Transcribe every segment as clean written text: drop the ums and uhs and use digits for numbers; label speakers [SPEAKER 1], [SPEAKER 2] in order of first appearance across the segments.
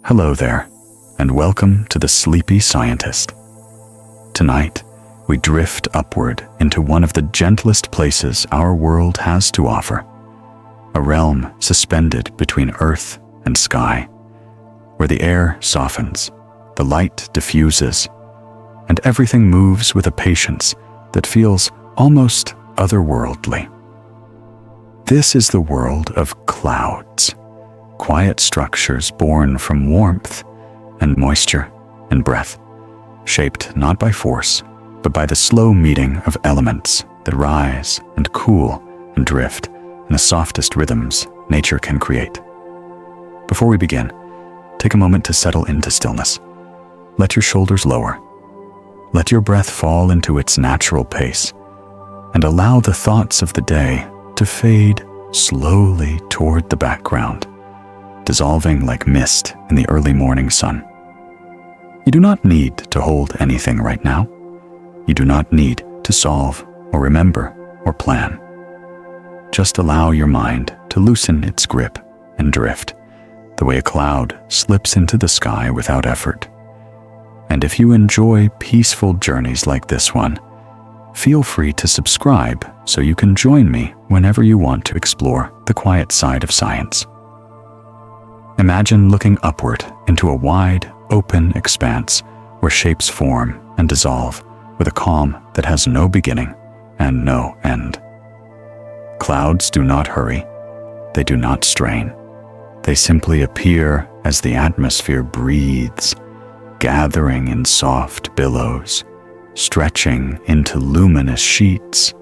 [SPEAKER 1] Hello there, and welcome to the Sleepy Scientist. Tonight, we drift upward into one of the gentlest places our world has to offer, a realm suspended between earth and sky, where the air softens, the light diffuses, and everything moves with a patience that feels almost otherworldly. This is the world of clouds, quiet structures born from warmth and moisture and breath, shaped not by force, but by the slow meeting of elements that rise and cool and drift in the softest rhythms nature can create. Before we begin, take a moment to settle into stillness. Let your shoulders lower. Let your breath fall into its natural pace, and allow the thoughts of the day to fade slowly toward the background, dissolving like mist in the early morning sun. You do not need to hold anything right now. You do not need to solve or remember or plan. Just allow your mind to loosen its grip and drift, the way a cloud slips into the sky without effort. And if you enjoy peaceful journeys like this one, feel free to subscribe so you can join me whenever you want to explore the quiet side of science. Imagine looking upward into a wide, open expanse where shapes form and dissolve with a calm that has no beginning and no end. Clouds do not hurry. They do not strain. They simply appear as the atmosphere breathes, gathering in soft billows, stretching into luminous sheets,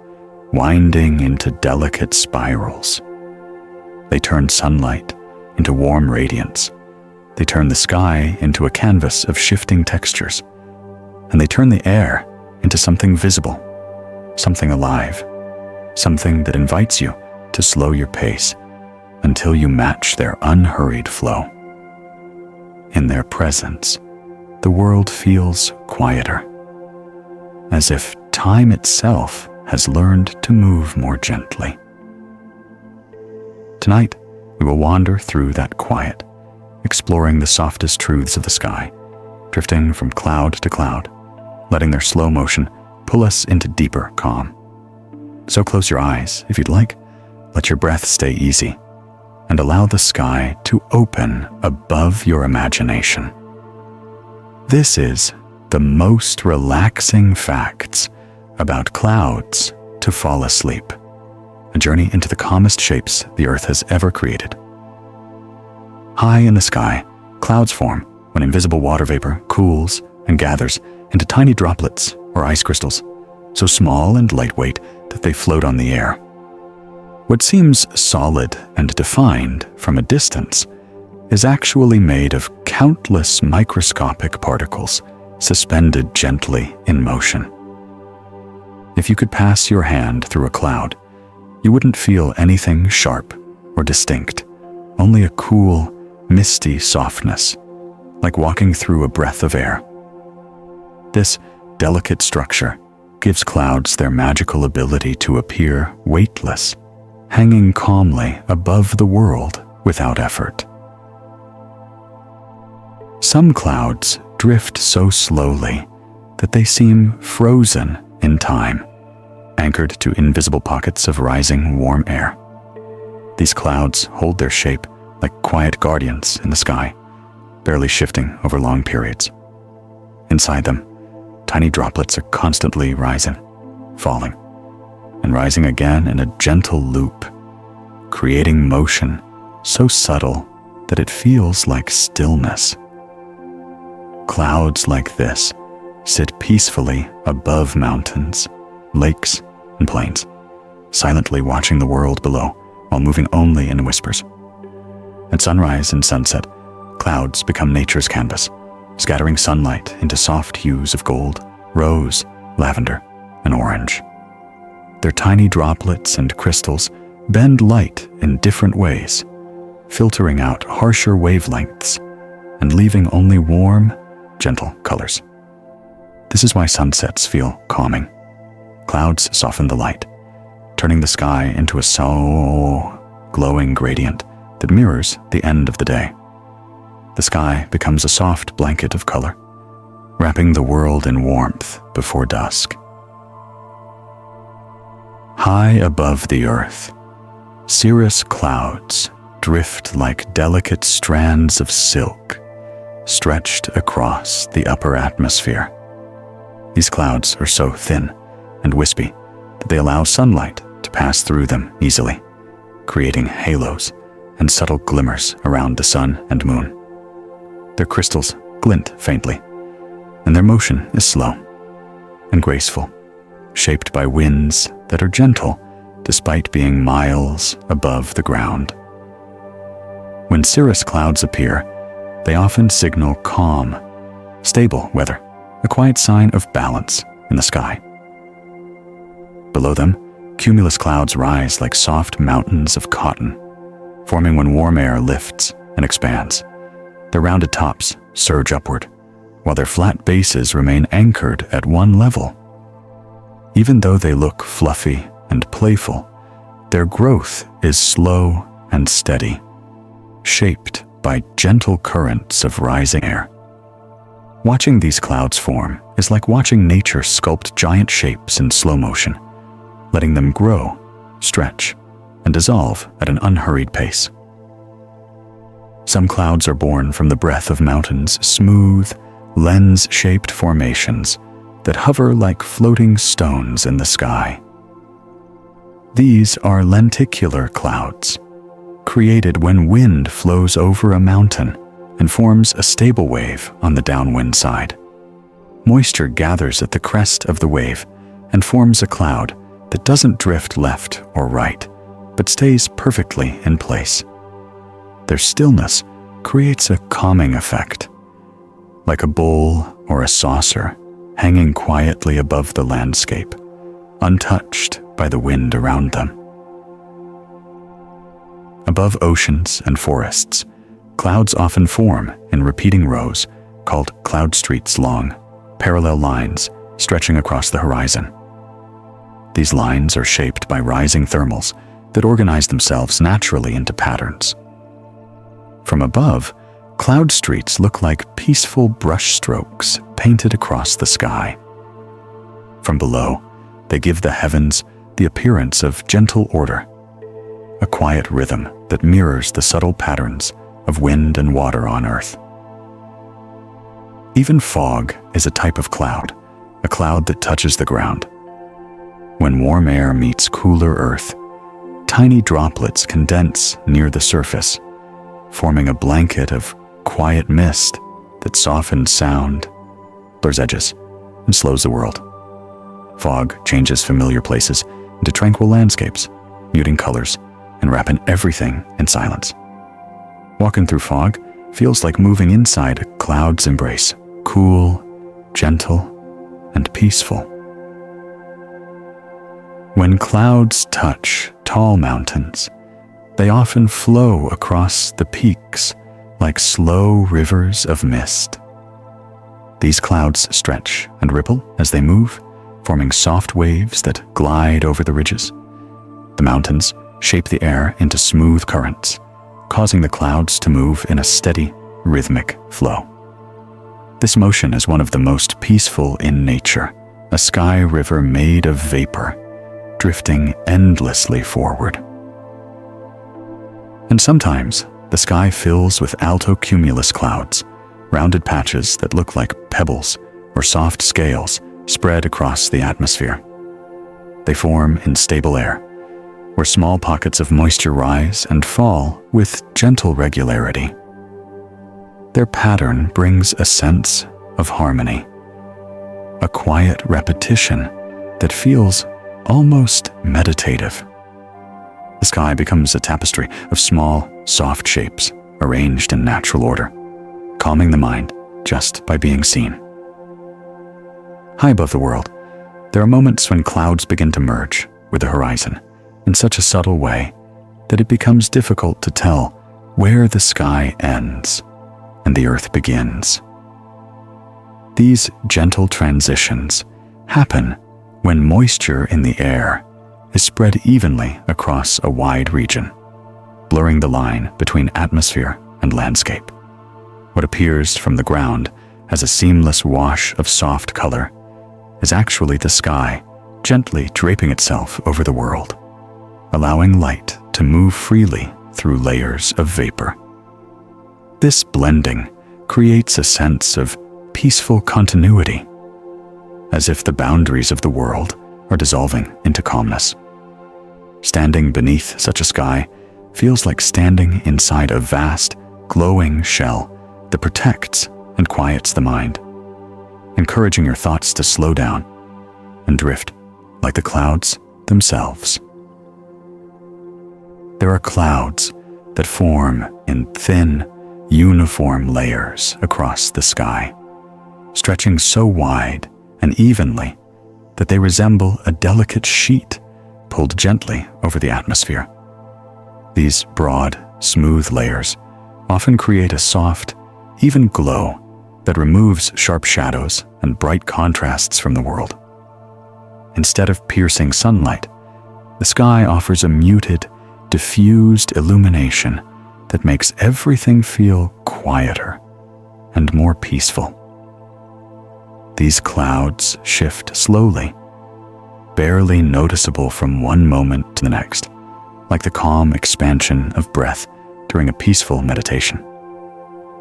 [SPEAKER 1] winding into delicate spirals. They turn sunlight into warm radiance. They turn the sky into a canvas of shifting textures. And they turn the air into something visible, something alive, something that invites you to slow your pace until you match their unhurried flow. In their presence, the world feels quieter, as if time itself has learned to move more gently. Tonight, we will wander through that quiet, exploring the softest truths of the sky, drifting from cloud to cloud, letting their slow motion pull us into deeper calm. So close your eyes if you'd like, let your breath stay easy, and allow the sky to open above your imagination. This is the most relaxing facts about clouds to fall asleep, a journey into the calmest shapes the earth has ever created. High in the sky, clouds form when invisible water vapor cools and gathers into tiny droplets or ice crystals, so small and lightweight that they float on the air. What seems solid and defined from a distance is actually made of countless microscopic particles suspended gently in motion. If you could pass your hand through a cloud, you wouldn't feel anything sharp or distinct, only a cool, misty softness, like walking through a breath of air. This delicate structure gives clouds their magical ability to appear weightless, hanging calmly above the world without effort. Some clouds drift so slowly that they seem frozen in time, anchored to invisible pockets of rising warm air. These clouds hold their shape like quiet guardians in the sky, barely shifting over long periods. Inside them, tiny droplets are constantly rising, falling, and rising again in a gentle loop, creating motion so subtle that it feels like stillness. Clouds like this sit peacefully above mountains, lakes, and plains, silently watching the world below while moving only in whispers. At sunrise and sunset, clouds become nature's canvas, scattering sunlight into soft hues of gold, rose, lavender, and orange. Their tiny droplets and crystals bend light in different ways, filtering out harsher wavelengths and leaving only warm, gentle colors. This is why sunsets feel calming. Clouds soften the light, turning the sky into a glowing gradient that mirrors the end of the day. the sky becomes a soft blanket of color, wrapping the world in warmth before dusk. High above the earth, cirrus clouds drift like delicate strands of silk stretched across the upper atmosphere. These clouds are so thin and wispy that they allow sunlight to pass through them easily, creating halos and subtle glimmers around the sun and moon. Their crystals glint faintly, and their motion is slow and graceful, shaped by winds that are gentle despite being miles above the ground. When cirrus clouds appear, they often signal calm, stable weather, a quiet sign of balance in the sky. Below them, cumulus clouds rise like soft mountains of cotton, forming when warm air lifts and expands. Their rounded tops surge upward, while their flat bases remain anchored at one level. Even though they look fluffy and playful, their growth is slow and steady, shaped by gentle currents of rising air. Watching these clouds form is like watching nature sculpt giant shapes in slow motion, letting them grow, stretch, and dissolve at an unhurried pace. Some clouds are born from the breath of mountains, smooth, lens-shaped formations that hover like floating stones in the sky. These are lenticular clouds, created when wind flows over a mountain and forms a stable wave on the downwind side. Moisture gathers at the crest of the wave and forms a cloud that doesn't drift left or right, but stays perfectly in place. Their stillness creates a calming effect, like a bowl or a saucer hanging quietly above the landscape, untouched by the wind around them. Above oceans and forests, clouds often form in repeating rows called cloud streets, long, parallel lines stretching across the horizon. These lines are shaped by rising thermals that organize themselves naturally into patterns. From above, cloud streets look like peaceful brushstrokes painted across the sky. From below, they give the heavens the appearance of gentle order, a quiet rhythm that mirrors the subtle patterns of wind and water on Earth. Even fog is a type of cloud, a cloud that touches the ground. When warm air meets cooler Earth, tiny droplets condense near the surface, forming a blanket of quiet mist that softens sound, blurs edges, and slows the world. Fog changes familiar places into tranquil landscapes, muting colors, and wrapping everything in silence. Walking through fog feels like moving inside a cloud's embrace, cool, gentle, and peaceful. When clouds touch tall mountains, they often flow across the peaks like slow rivers of mist. These clouds stretch and ripple as they move, forming soft waves that glide over the ridges. The mountains shape the air into smooth currents, causing the clouds to move in a steady, rhythmic flow. This motion is one of the most peaceful in nature, a sky river made of vapor, drifting endlessly forward. And sometimes, the sky fills with alto cumulus clouds, rounded patches that look like pebbles or soft scales spread across the atmosphere. They form in stable air, where small pockets of moisture rise and fall with gentle regularity. Their pattern brings a sense of harmony, a quiet repetition that feels almost meditative. The sky becomes a tapestry of small, soft shapes arranged in natural order, calming the mind just by being seen. High above the world, there are moments when clouds begin to merge with the horizon in such a subtle way that it becomes difficult to tell where the sky ends and the earth begins. These gentle transitions happen when moisture in the air is spread evenly across a wide region, blurring the line between atmosphere and landscape. What appears from the ground as a seamless wash of soft color is actually the sky gently draping itself over the world, allowing light to move freely through layers of vapor. This blending creates a sense of peaceful continuity, as if the boundaries of the world are dissolving into calmness. Standing beneath such a sky feels like standing inside a vast, glowing shell that protects and quiets the mind, encouraging your thoughts to slow down and drift like the clouds themselves. There are clouds that form in thin, uniform layers across the sky, stretching so wide and evenly that they resemble a delicate sheet pulled gently over the atmosphere. These broad, smooth layers often create a soft, even glow that removes sharp shadows and bright contrasts from the world. Instead of piercing sunlight, the sky offers a muted, diffused illumination that makes everything feel quieter and more peaceful. These clouds shift slowly, barely noticeable from one moment to the next, like the calm expansion of breath during a peaceful meditation.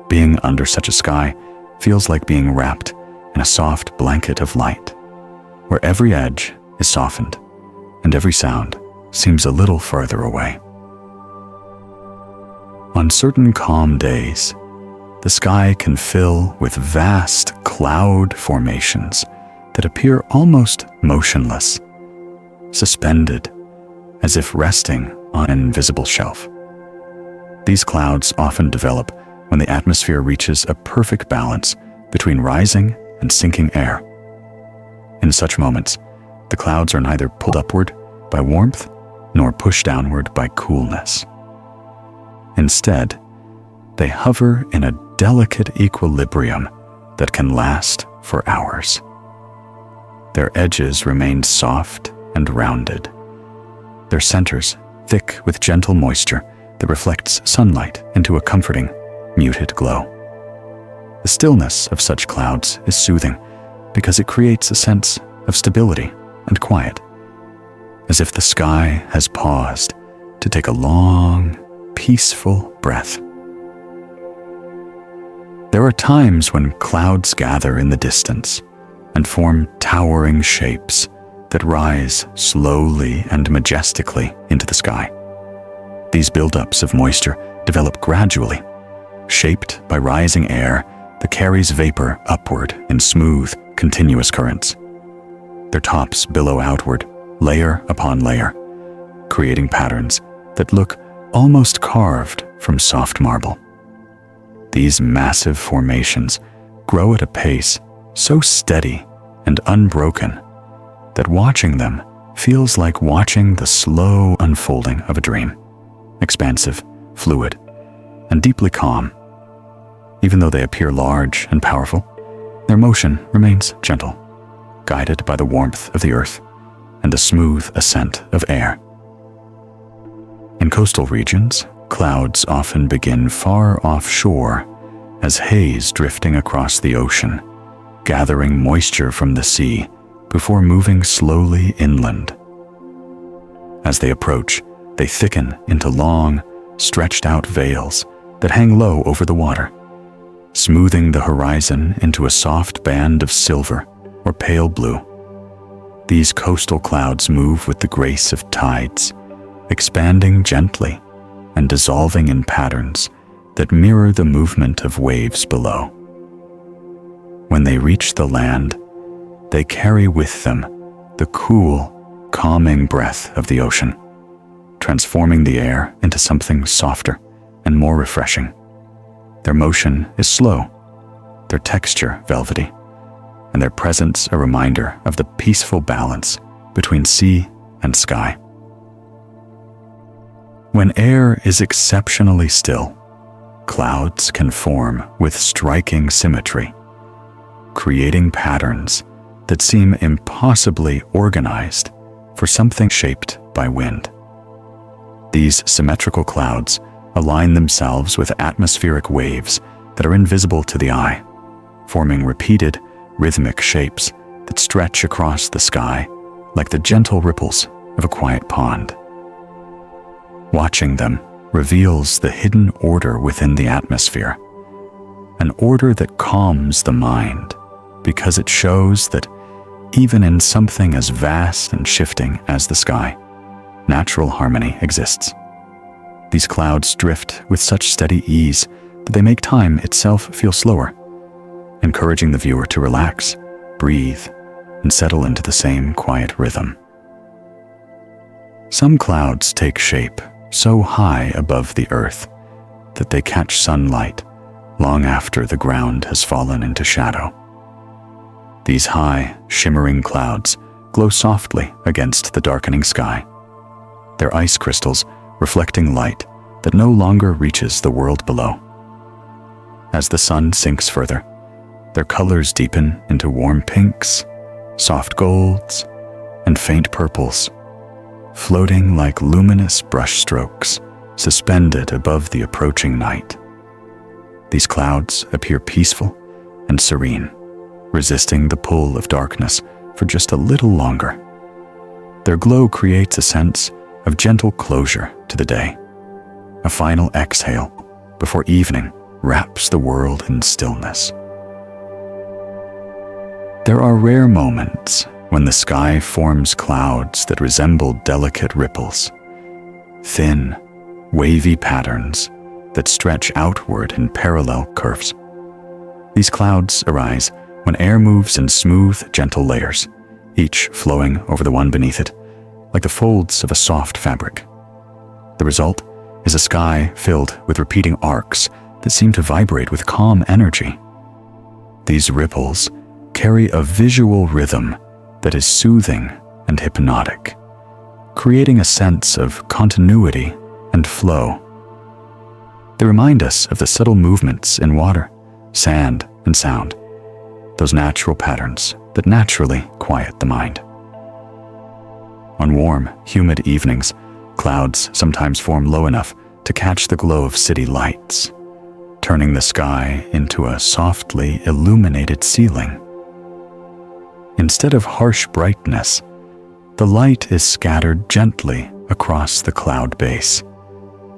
[SPEAKER 1] Being under such a sky feels like being wrapped in a soft blanket of light, where every edge is softened and every sound seems a little farther away. On certain calm days, the sky can fill with vast cloud formations that appear almost motionless, suspended as if resting on an invisible shelf. These clouds often develop when the atmosphere reaches a perfect balance between rising and sinking air. In such moments, the clouds are neither pulled upward by warmth nor pushed downward by coolness. Instead, they hover in a delicate equilibrium that can last for hours. Their edges remain soft and rounded, their centers thick with gentle moisture that reflects sunlight into a comforting, muted glow. The stillness of such clouds is soothing because it creates a sense of stability and quiet, as if the sky has paused to take a long, peaceful breath. There are times when clouds gather in the distance and form towering shapes that rise slowly and majestically into the sky. These buildups of moisture develop gradually, shaped by rising air that carries vapor upward in smooth, continuous currents. Their tops billow outward, layer upon layer, creating patterns that look almost carved from soft marble. These massive formations grow at a pace so steady and unbroken that watching them feels like watching the slow unfolding of a dream, expansive, fluid, and deeply calm. Even though they appear large and powerful, their motion remains gentle, guided by the warmth of the earth and the smooth ascent of air. In coastal regions, clouds often begin far offshore as haze drifting across the ocean, gathering moisture from the sea before moving slowly inland. As they approach, they thicken into long, stretched-out veils that hang low over the water, smoothing the horizon into a soft band of silver or pale blue. These coastal clouds move with the grace of tides, expanding gently and dissolving in patterns that mirror the movement of waves below. When they reach the land, they carry with them the cool, calming breath of the ocean, transforming the air into something softer and more refreshing. Their motion is slow, their texture velvety, and their presence a reminder of the peaceful balance between sea and sky. When air is exceptionally still, clouds can form with striking symmetry, creating patterns that seem impossibly organized for something shaped by wind. These symmetrical clouds align themselves with atmospheric waves that are invisible to the eye, forming repeated, rhythmic shapes that stretch across the sky like the gentle ripples of a quiet pond. Watching them reveals the hidden order within the atmosphere, an order that calms the mind because it shows that even in something as vast and shifting as the sky, natural harmony exists. These clouds drift with such steady ease that they make time itself feel slower, encouraging the viewer to relax, breathe, and settle into the same quiet rhythm. Some clouds take shape so high above the earth that they catch sunlight long after the ground has fallen into shadow. These high, shimmering clouds glow softly against the darkening sky, their ice crystals reflecting light that no longer reaches the world below. As the sun sinks further, their colors deepen into warm pinks, soft golds, and faint purples, floating like luminous brushstrokes suspended above the approaching night. These clouds appear peaceful and serene, resisting the pull of darkness for just a little longer. Their glow creates a sense of gentle closure to the day, a final exhale before evening wraps the world in stillness. There are rare moments when the sky forms clouds that resemble delicate ripples, thin, wavy patterns that stretch outward in parallel curves. These clouds arise when air moves in smooth, gentle layers, each flowing over the one beneath it, like the folds of a soft fabric. The result is a sky filled with repeating arcs that seem to vibrate with calm energy. These ripples carry a visual rhythm that is soothing and hypnotic, creating a sense of continuity and flow. They remind us of the subtle movements in water, sand, and sound, those natural patterns that naturally quiet the mind. On warm, humid evenings, clouds sometimes form low enough to catch the glow of city lights, turning the sky into a softly illuminated ceiling. Instead of harsh brightness, the light is scattered gently across the cloud base,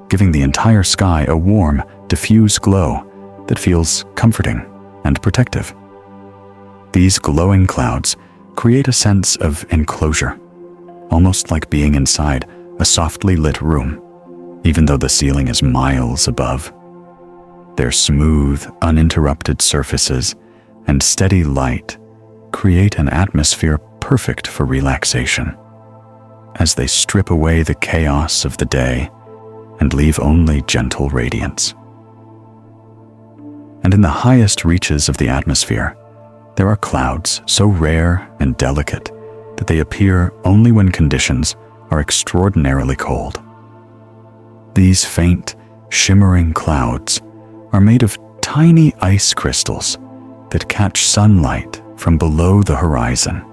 [SPEAKER 1] giving the entire sky a warm, diffuse glow that feels comforting and protective. These glowing clouds create a sense of enclosure, almost like being inside a softly lit room, even though the ceiling is miles above. Their smooth, uninterrupted surfaces and steady light create an atmosphere perfect for relaxation, as they strip away the chaos of the day and leave only gentle radiance. And in the highest reaches of the atmosphere, there are clouds so rare and delicate that they appear only when conditions are extraordinarily cold. These faint, shimmering clouds are made of tiny ice crystals that catch sunlight from below the horizon,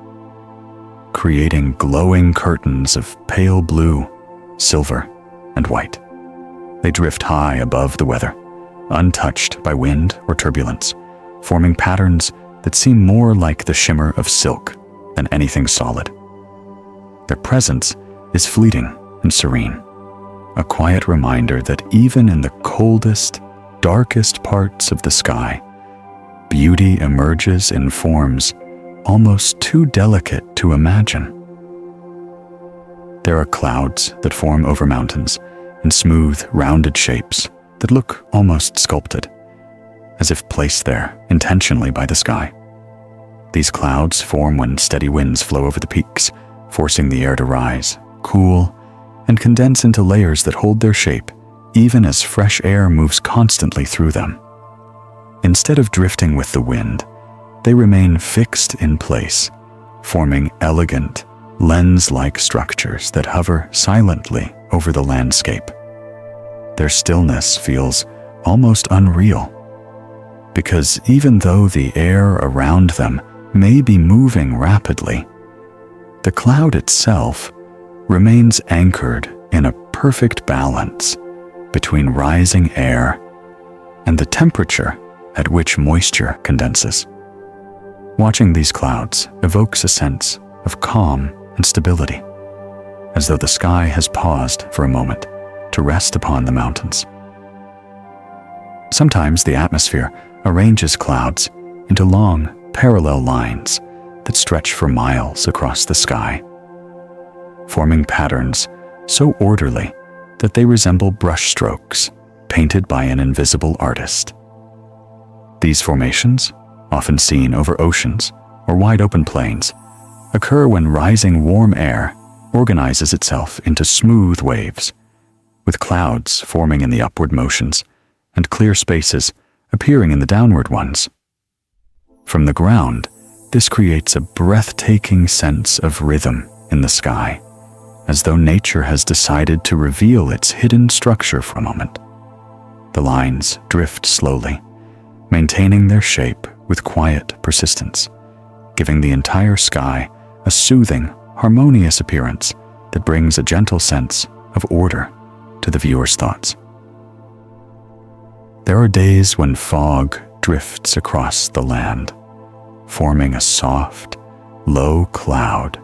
[SPEAKER 1] creating glowing curtains of pale blue, silver, and white. They drift high above the weather, untouched by wind or turbulence, forming patterns that seem more like the shimmer of silk than anything solid. Their presence is fleeting and serene, a quiet reminder that even in the coldest, darkest parts of the sky, beauty emerges in forms almost too delicate to imagine. There are clouds that form over mountains in smooth, rounded shapes that look almost sculpted, as if placed there intentionally by the sky. These clouds form when steady winds flow over the peaks, forcing the air to rise, cool, and condense into layers that hold their shape even as fresh air moves constantly through them. Instead of drifting with the wind, they remain fixed in place, forming elegant, lens-like structures that hover silently over the landscape. Their stillness feels almost unreal, because even though the air around them may be moving rapidly, the cloud itself remains anchored in a perfect balance between rising air and the temperature at which moisture condenses. Watching these clouds evokes a sense of calm and stability, as though the sky has paused for a moment to rest upon the mountains. Sometimes the atmosphere arranges clouds into long, parallel lines that stretch for miles across the sky, forming patterns so orderly that they resemble brushstrokes painted by an invisible artist. These formations, often seen over oceans or wide-open plains, occur when rising warm air organizes itself into smooth waves, with clouds forming in the upward motions and clear spaces appearing in the downward ones. From the ground, this creates a breathtaking sense of rhythm in the sky, as though nature has decided to reveal its hidden structure for a moment. The lines drift slowly, maintaining their shape with quiet persistence, giving the entire sky a soothing, harmonious appearance that brings a gentle sense of order to the viewer's thoughts. There are days when fog drifts across the land, forming a soft, low cloud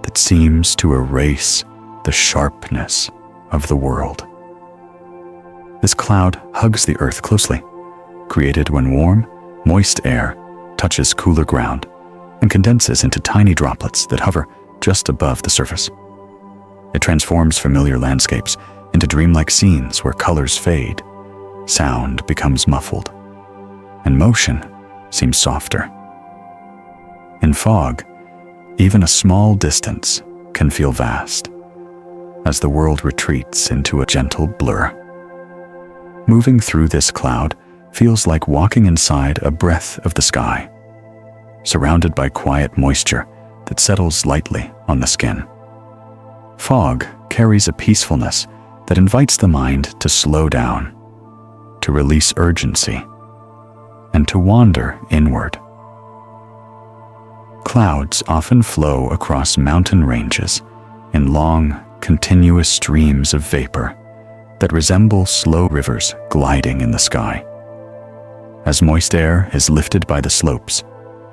[SPEAKER 1] that seems to erase the sharpness of the world. This cloud hugs the earth closely, created when warm, moist air touches cooler ground and condenses into tiny droplets that hover just above the surface. It transforms familiar landscapes into dreamlike scenes where colors fade, sound becomes muffled, and motion seems softer. In fog, even a small distance can feel vast, as the world retreats into a gentle blur. Moving through this cloud feels like walking inside a breath of the sky, surrounded by quiet moisture that settles lightly on the skin. Fog carries a peacefulness that invites the mind to slow down, to release urgency, and to wander inward. Clouds often flow across mountain ranges in long, continuous streams of vapor that resemble slow rivers gliding in the sky. As moist air is lifted by the slopes,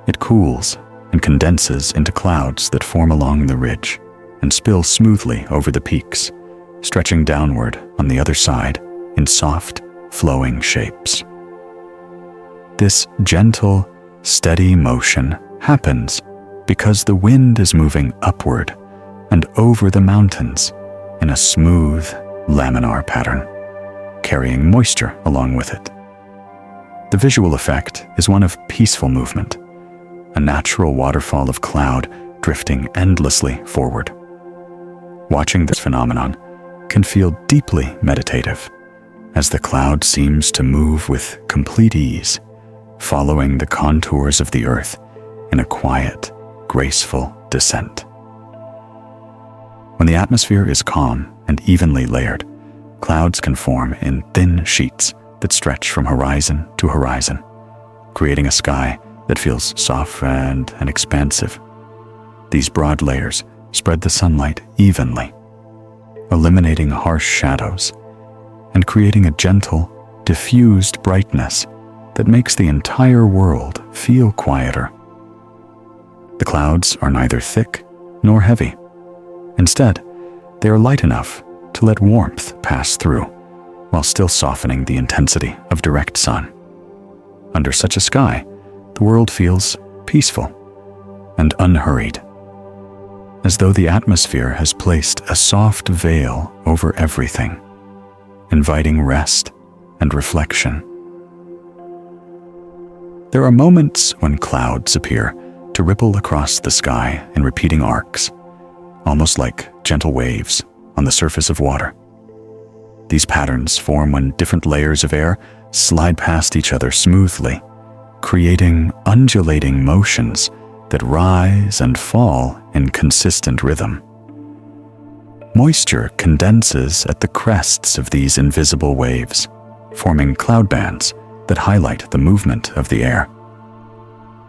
[SPEAKER 1] it cools and condenses into clouds that form along the ridge and spill smoothly over the peaks, stretching downward on the other side in soft, flowing shapes. This gentle, steady motion happens because the wind is moving upward and over the mountains in a smooth, laminar pattern, carrying moisture along with it. The visual effect is one of peaceful movement, a natural waterfall of cloud drifting endlessly forward. Watching this phenomenon can feel deeply meditative, as the cloud seems to move with complete ease, following the contours of the earth in a quiet, graceful descent. When the atmosphere is calm and evenly layered, clouds can form in thin sheets that stretch from horizon to horizon, creating a sky that feels soft and expansive. These broad layers spread the sunlight evenly, eliminating harsh shadows and creating a gentle, diffused brightness that makes the entire world feel quieter. The clouds are neither thick nor heavy. Instead, they are light enough to let warmth pass through, while still softening the intensity of direct sun. Under such a sky, the world feels peaceful and unhurried, as though the atmosphere has placed a soft veil over everything, inviting rest and reflection. There are moments when clouds appear to ripple across the sky in repeating arcs, almost like gentle waves on the surface of water. These patterns form when different layers of air slide past each other smoothly, creating undulating motions that rise and fall in consistent rhythm. Moisture condenses at the crests of these invisible waves, forming cloud bands that highlight the movement of the air.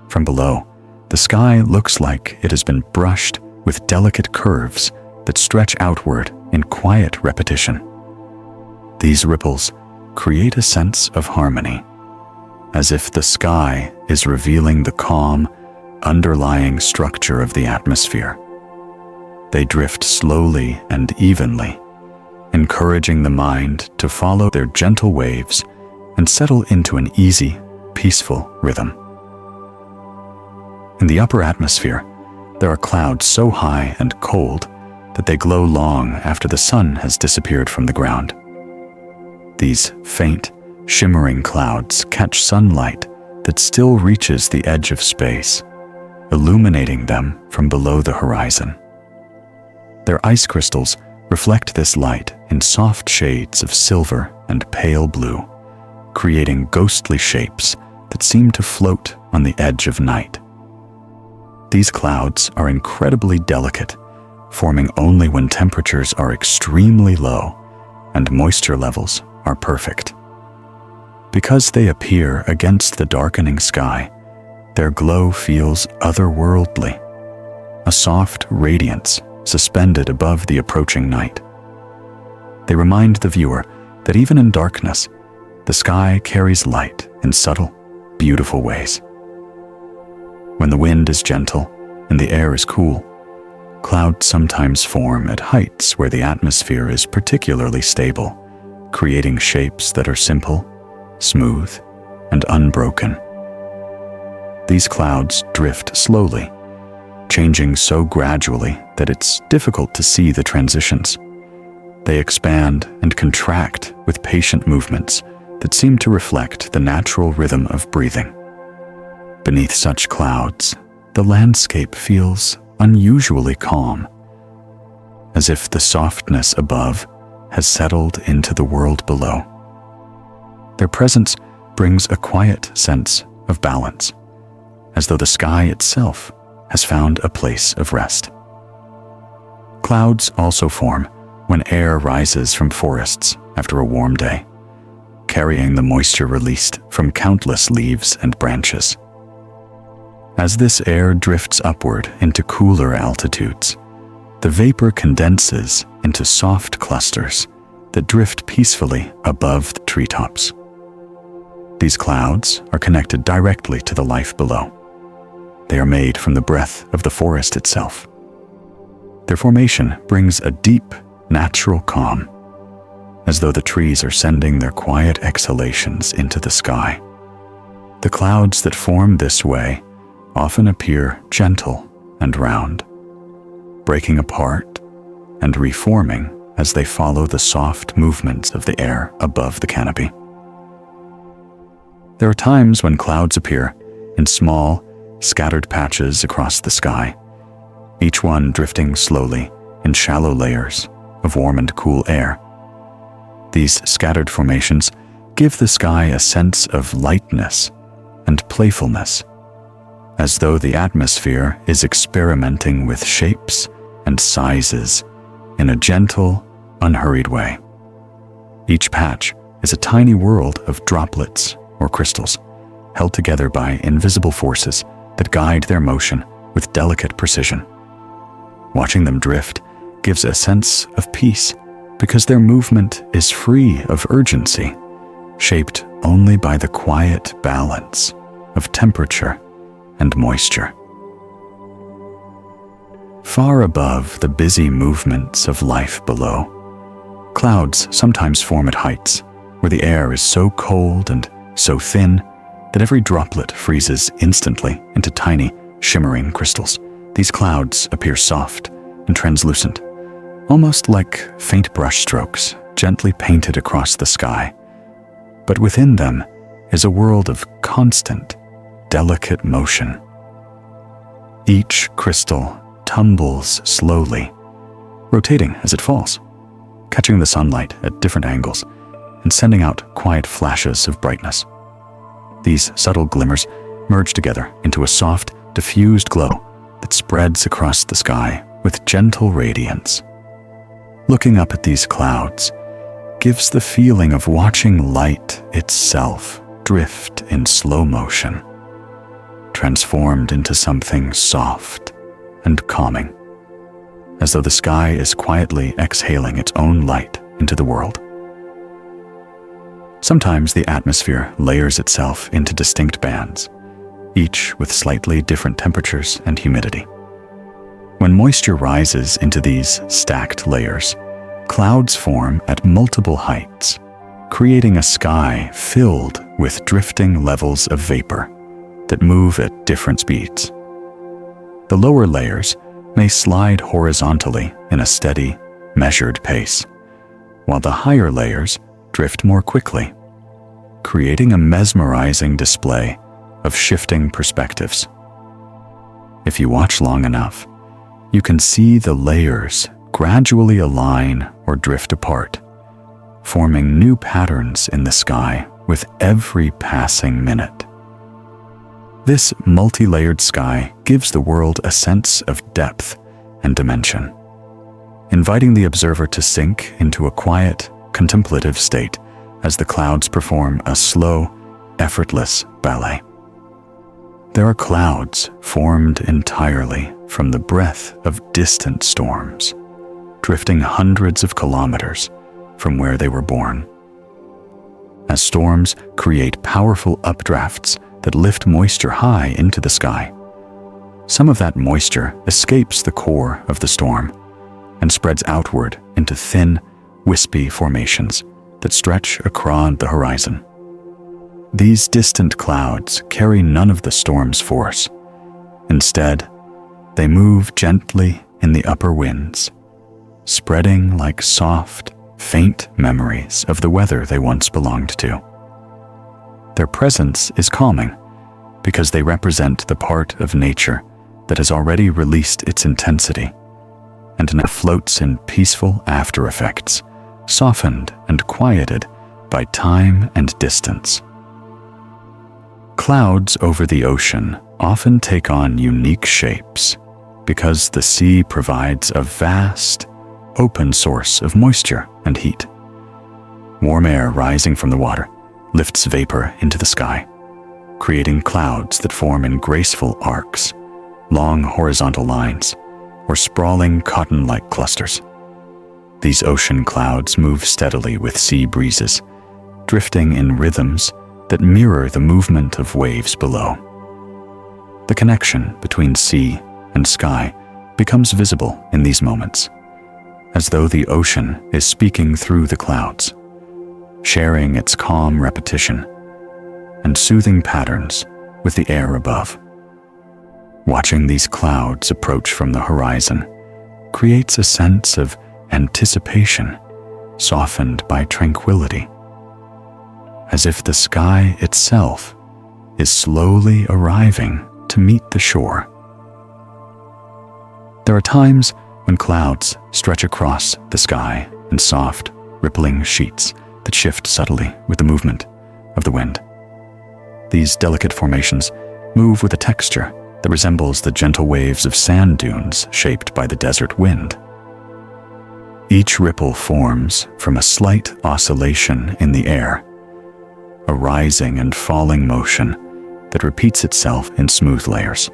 [SPEAKER 1] From below, the sky looks like it has been brushed with delicate curves that stretch outward in quiet repetition. These ripples create a sense of harmony, as if the sky is revealing the calm, underlying structure of the atmosphere. They drift slowly and evenly, encouraging the mind to follow their gentle waves and settle into an easy, peaceful rhythm. In the upper atmosphere, there are clouds so high and cold that they glow long after the sun has disappeared from the ground. These faint, shimmering clouds catch sunlight that still reaches the edge of space, illuminating them from below the horizon. Their ice crystals reflect this light in soft shades of silver and pale blue, creating ghostly shapes that seem to float on the edge of night. These clouds are incredibly delicate, forming only when temperatures are extremely low and moisture levels are perfect. Because they appear against the darkening sky, their glow feels otherworldly, a soft radiance suspended above the approaching night. They remind the viewer that even in darkness, the sky carries light in subtle, beautiful ways. When the wind is gentle and the air is cool, clouds sometimes form at heights where the atmosphere is particularly stable, creating shapes that are simple, smooth, and unbroken. These clouds drift slowly, changing so gradually that it's difficult to see the transitions. They expand and contract with patient movements that seem to reflect the natural rhythm of breathing. Beneath such clouds, the landscape feels unusually calm, as if the softness above has settled into the world below. Their presence brings a quiet sense of balance, as though the sky itself has found a place of rest. Clouds also form when air rises from forests after a warm day, carrying the moisture released from countless leaves and branches. As this air drifts upward into cooler altitudes, the vapor condenses into soft clusters that drift peacefully above the treetops. These clouds are connected directly to the life below. They are made from the breath of the forest itself. Their formation brings a deep, natural calm, as though the trees are sending their quiet exhalations into the sky. The clouds that form this way often appear gentle and round, breaking apart and reforming as they follow the soft movements of the air above the canopy. There are times when clouds appear in small, scattered patches across the sky, each one drifting slowly in shallow layers of warm and cool air. These scattered formations give the sky a sense of lightness and playfulness, as though the atmosphere is experimenting with shapes and sizes in a gentle, unhurried way. Each patch is a tiny world of droplets or crystals, held together by invisible forces that guide their motion with delicate precision. Watching them drift gives a sense of peace because their movement is free of urgency, shaped only by the quiet balance of temperature and moisture. Far above the busy movements of life below, clouds sometimes form at heights where the air is so cold and so thin that every droplet freezes instantly into tiny, shimmering crystals. These clouds appear soft and translucent, almost like faint brushstrokes gently painted across the sky. But within them is a world of constant, delicate motion. Each crystal tumbles slowly, rotating as it falls, catching the sunlight at different angles and sending out quiet flashes of brightness. These subtle glimmers merge together into a soft, diffused glow that spreads across the sky with gentle radiance. Looking up at these clouds gives the feeling of watching light itself drift in slow motion, transformed into something soft and calming, as though the sky is quietly exhaling its own light into the world. Sometimes the atmosphere layers itself into distinct bands, each with slightly different temperatures and humidity. When moisture rises into these stacked layers, clouds form at multiple heights, creating a sky filled with drifting levels of vapor that move at different speeds. The lower layers may slide horizontally in a steady, measured pace, while the higher layers drift more quickly, creating a mesmerizing display of shifting perspectives. If you watch long enough, you can see the layers gradually align or drift apart, forming new patterns in the sky with every passing minute. This multi-layered sky gives the world a sense of depth and dimension, inviting the observer to sink into a quiet, contemplative state as the clouds perform a slow, effortless ballet. There are clouds formed entirely from the breath of distant storms, drifting hundreds of kilometers from where they were born. As storms create powerful updrafts that lift moisture high into the sky, some of that moisture escapes the core of the storm and spreads outward into thin, wispy formations that stretch across the horizon. These distant clouds carry none of the storm's force. Instead, they move gently in the upper winds, spreading like soft, faint memories of the weather they once belonged to. Their presence is calming because they represent the part of nature that has already released its intensity and now floats in peaceful after effects, softened and quieted by time and distance. Clouds over the ocean often take on unique shapes because the sea provides a vast, open source of moisture and heat. Warm air rising from the water lifts vapor into the sky, creating clouds that form in graceful arcs, long horizontal lines, or sprawling cotton-like clusters. These ocean clouds move steadily with sea breezes, drifting in rhythms that mirror the movement of waves below. The connection between sea and sky becomes visible in these moments, as though the ocean is speaking through the clouds, sharing its calm repetition and soothing patterns with the air above. Watching these clouds approach from the horizon creates a sense of anticipation, softened by tranquility, as if the sky itself is slowly arriving to meet the shore. There are times when clouds stretch across the sky in soft, rippling sheets that shift subtly with the movement of the wind. These delicate formations move with a texture that resembles the gentle waves of sand dunes shaped by the desert wind. Each ripple forms from a slight oscillation in the air, a rising and falling motion that repeats itself in smooth layers.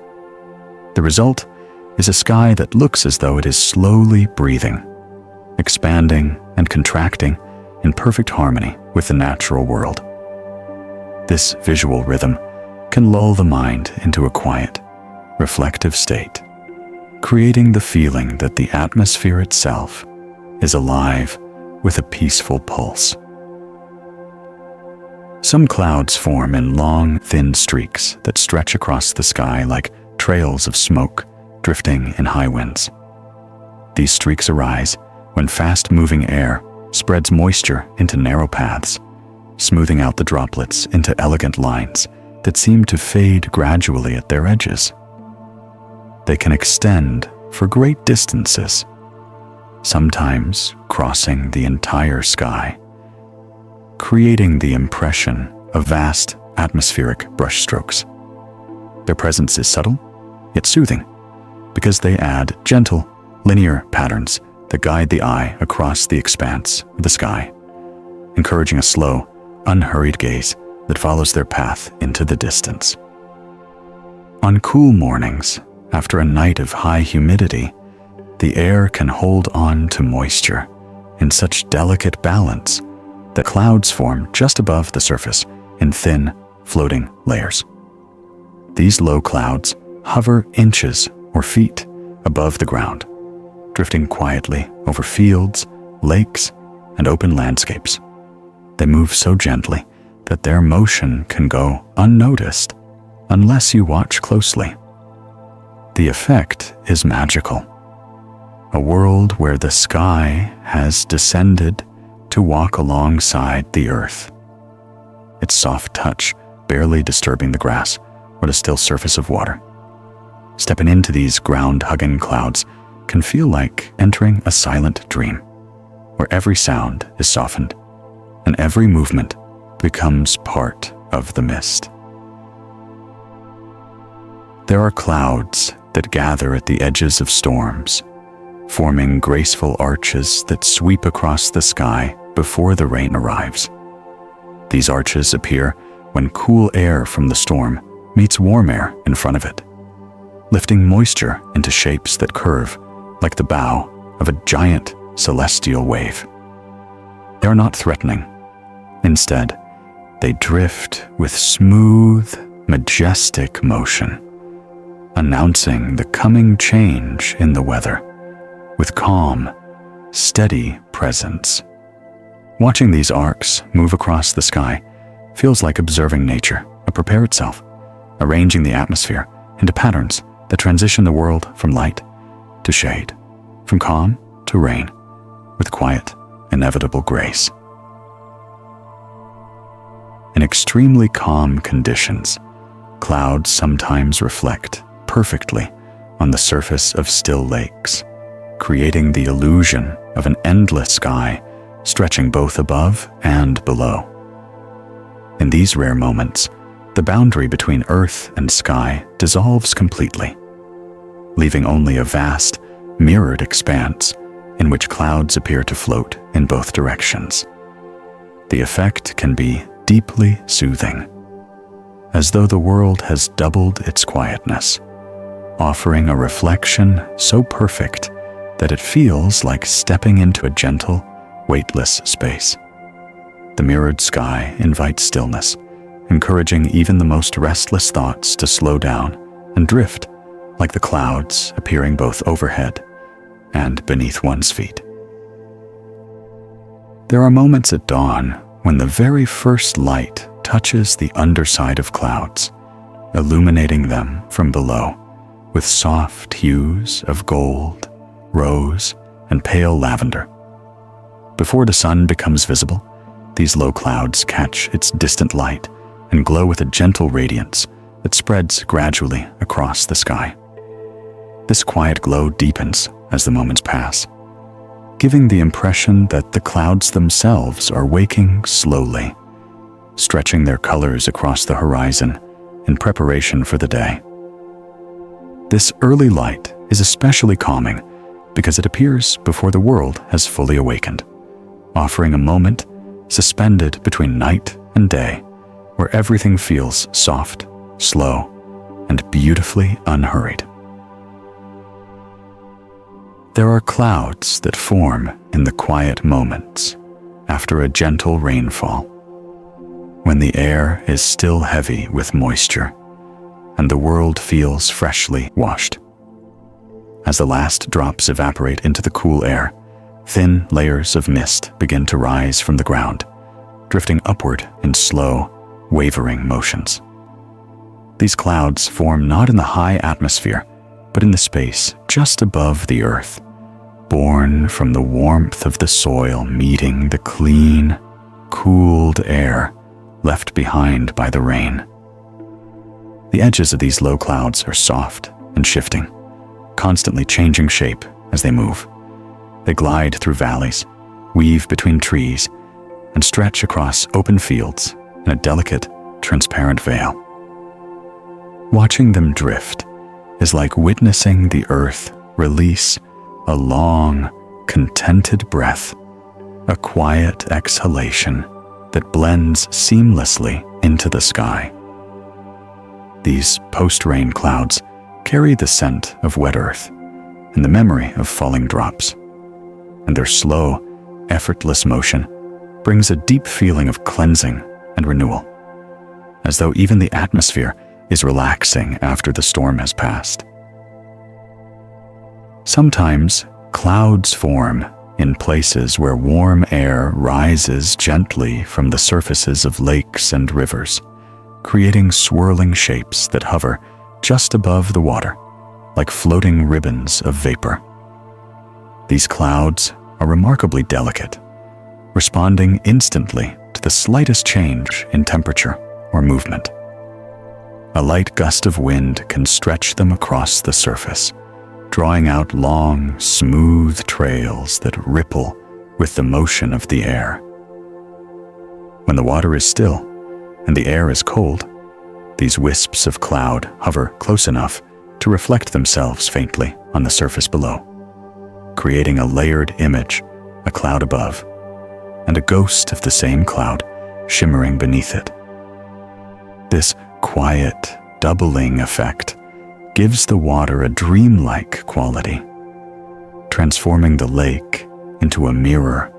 [SPEAKER 1] The result is a sky that looks as though it is slowly breathing, expanding and contracting in perfect harmony with the natural world. This visual rhythm can lull the mind into a quiet, reflective state, creating the feeling that the atmosphere itself is alive with a peaceful pulse. Some clouds form in long, thin streaks that stretch across the sky like trails of smoke drifting in high winds. These streaks arise when fast-moving air spreads moisture into narrow paths, smoothing out the droplets into elegant lines that seem to fade gradually at their edges. They can extend for great distances, sometimes crossing the entire sky, creating the impression of vast atmospheric brushstrokes. Their presence is subtle, yet soothing, because they add gentle, linear patterns that guide the eye across the expanse of the sky, encouraging a slow, unhurried gaze that follows their path into the distance. On cool mornings, after a night of high humidity, the air can hold on to moisture in such delicate balance that clouds form just above the surface in thin, floating layers. These low clouds hover inches or feet above the ground, drifting quietly over fields, lakes, and open landscapes. They move so gently that their motion can go unnoticed unless you watch closely. The effect is magical. A world where the sky has descended to walk alongside the earth. Its soft touch barely disturbing the grass or the still surface of water. Stepping into these ground-hugging clouds can feel like entering a silent dream, where every sound is softened and every movement becomes part of the mist. There are clouds that gather at the edges of storms, forming graceful arches that sweep across the sky before the rain arrives. These arches appear when cool air from the storm meets warm air in front of it, lifting moisture into shapes that curve like the bow of a giant celestial wave. They are not threatening. Instead, they drift with smooth, majestic motion, announcing the coming change in the weather with calm, steady presence. Watching these arcs move across the sky feels like observing nature prepare itself, arranging the atmosphere into patterns that transition the world from light to shade, from calm to rain, with quiet, inevitable grace. In extremely calm conditions, clouds sometimes reflect perfectly on the surface of still lakes, creating the illusion of an endless sky stretching both above and below. In these rare moments, the boundary between earth and sky dissolves completely, leaving only a vast, mirrored expanse in which clouds appear to float in both directions. The effect can be deeply soothing, as though the world has doubled its quietness, offering a reflection so perfect that it feels like stepping into a gentle, weightless space. The mirrored sky invites stillness, encouraging even the most restless thoughts to slow down and drift, like the clouds appearing both overhead and beneath one's feet. There are moments at dawn when the very first light touches the underside of clouds, illuminating them from below with soft hues of gold, rose, and pale lavender. Before the sun becomes visible, these low clouds catch its distant light and glow with a gentle radiance that spreads gradually across the sky. This quiet glow deepens as the moments pass, giving the impression that the clouds themselves are waking slowly, stretching their colors across the horizon in preparation for the day. This early light is especially calming because it appears before the world has fully awakened, offering a moment suspended between night and day, where everything feels soft, slow, and beautifully unhurried. There are clouds that form in the quiet moments after a gentle rainfall, when the air is still heavy with moisture and the world feels freshly washed. As the last drops evaporate into the cool air, thin layers of mist begin to rise from the ground, drifting upward in slow, wavering motions. These clouds form not in the high atmosphere, but in the space just above the earth, born from the warmth of the soil meeting the clean, cooled air left behind by the rain. The edges of these low clouds are soft and shifting, constantly changing shape as they move. They glide through valleys, weave between trees, and stretch across open fields in a delicate, transparent veil. Watching them drift is like witnessing the earth release a long, contented breath, a quiet exhalation that blends seamlessly into the sky. These post-rain clouds carry the scent of wet earth and the memory of falling drops, and their slow, effortless motion brings a deep feeling of cleansing and renewal, as though even the atmosphere is relaxing after the storm has passed. Sometimes clouds form in places where warm air rises gently from the surfaces of lakes and rivers, creating swirling shapes that hover just above the water, like floating ribbons of vapor. These clouds are remarkably delicate, responding instantly to the slightest change in temperature or movement. A light gust of wind can stretch them across the surface, drawing out long, smooth trails that ripple with the motion of the air. When the water is still and the air is cold, these wisps of cloud hover close enough to reflect themselves faintly on the surface below, creating a layered image, a cloud above, and a ghost of the same cloud shimmering beneath it. This quiet, doubling effect gives the water a dreamlike quality, transforming the lake into a mirror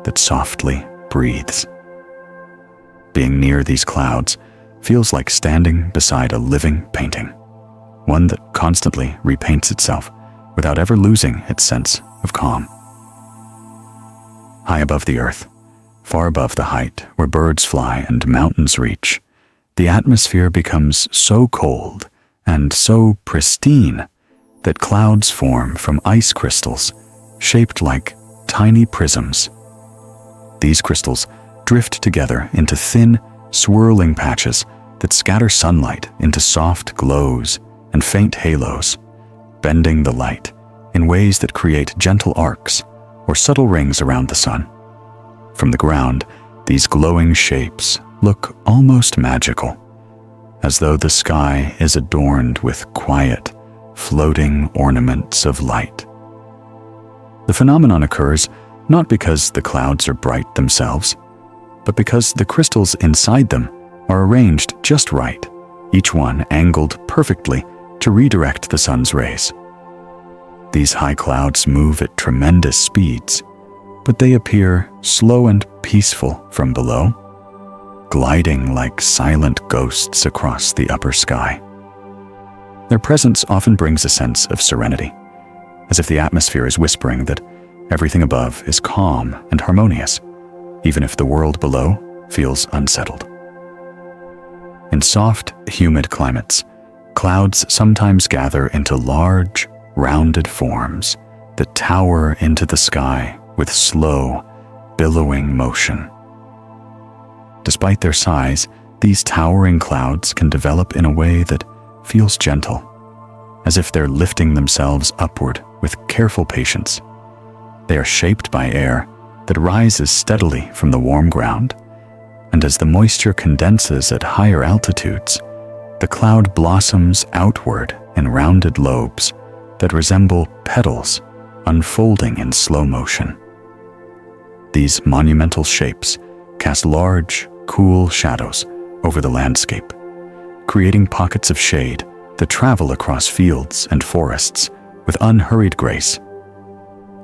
[SPEAKER 1] that softly breathes. Being near these clouds feels like standing beside a living painting, one that constantly repaints itself without ever losing its sense of calm. High above the earth, far above the height where birds fly and mountains reach, the atmosphere becomes so cold and so pristine that clouds form from ice crystals shaped like tiny prisms. These crystals drift together into thin, swirling patches that scatter sunlight into soft glows and faint halos, bending the light in ways that create gentle arcs or subtle rings around the sun. From the ground, these glowing shapes look almost magical, as though the sky is adorned with quiet, floating ornaments of light. The phenomenon occurs not because the clouds are bright themselves, but because the crystals inside them are arranged just right, each one angled perfectly to redirect the sun's rays. These high clouds move at tremendous speeds, but they appear slow and peaceful from below, gliding like silent ghosts across the upper sky. Their presence often brings a sense of serenity, as if the atmosphere is whispering that everything above is calm and harmonious, even if the world below feels unsettled. In soft, humid climates, clouds sometimes gather into large, rounded forms that tower into the sky with slow, billowing motion. Despite their size, these towering clouds can develop in a way that feels gentle, as if they're lifting themselves upward with careful patience. They are shaped by air that rises steadily from the warm ground, and as the moisture condenses at higher altitudes, the cloud blossoms outward in rounded lobes that resemble petals unfolding in slow motion. These monumental shapes cast large, cool shadows over the landscape, creating pockets of shade that travel across fields and forests with unhurried grace.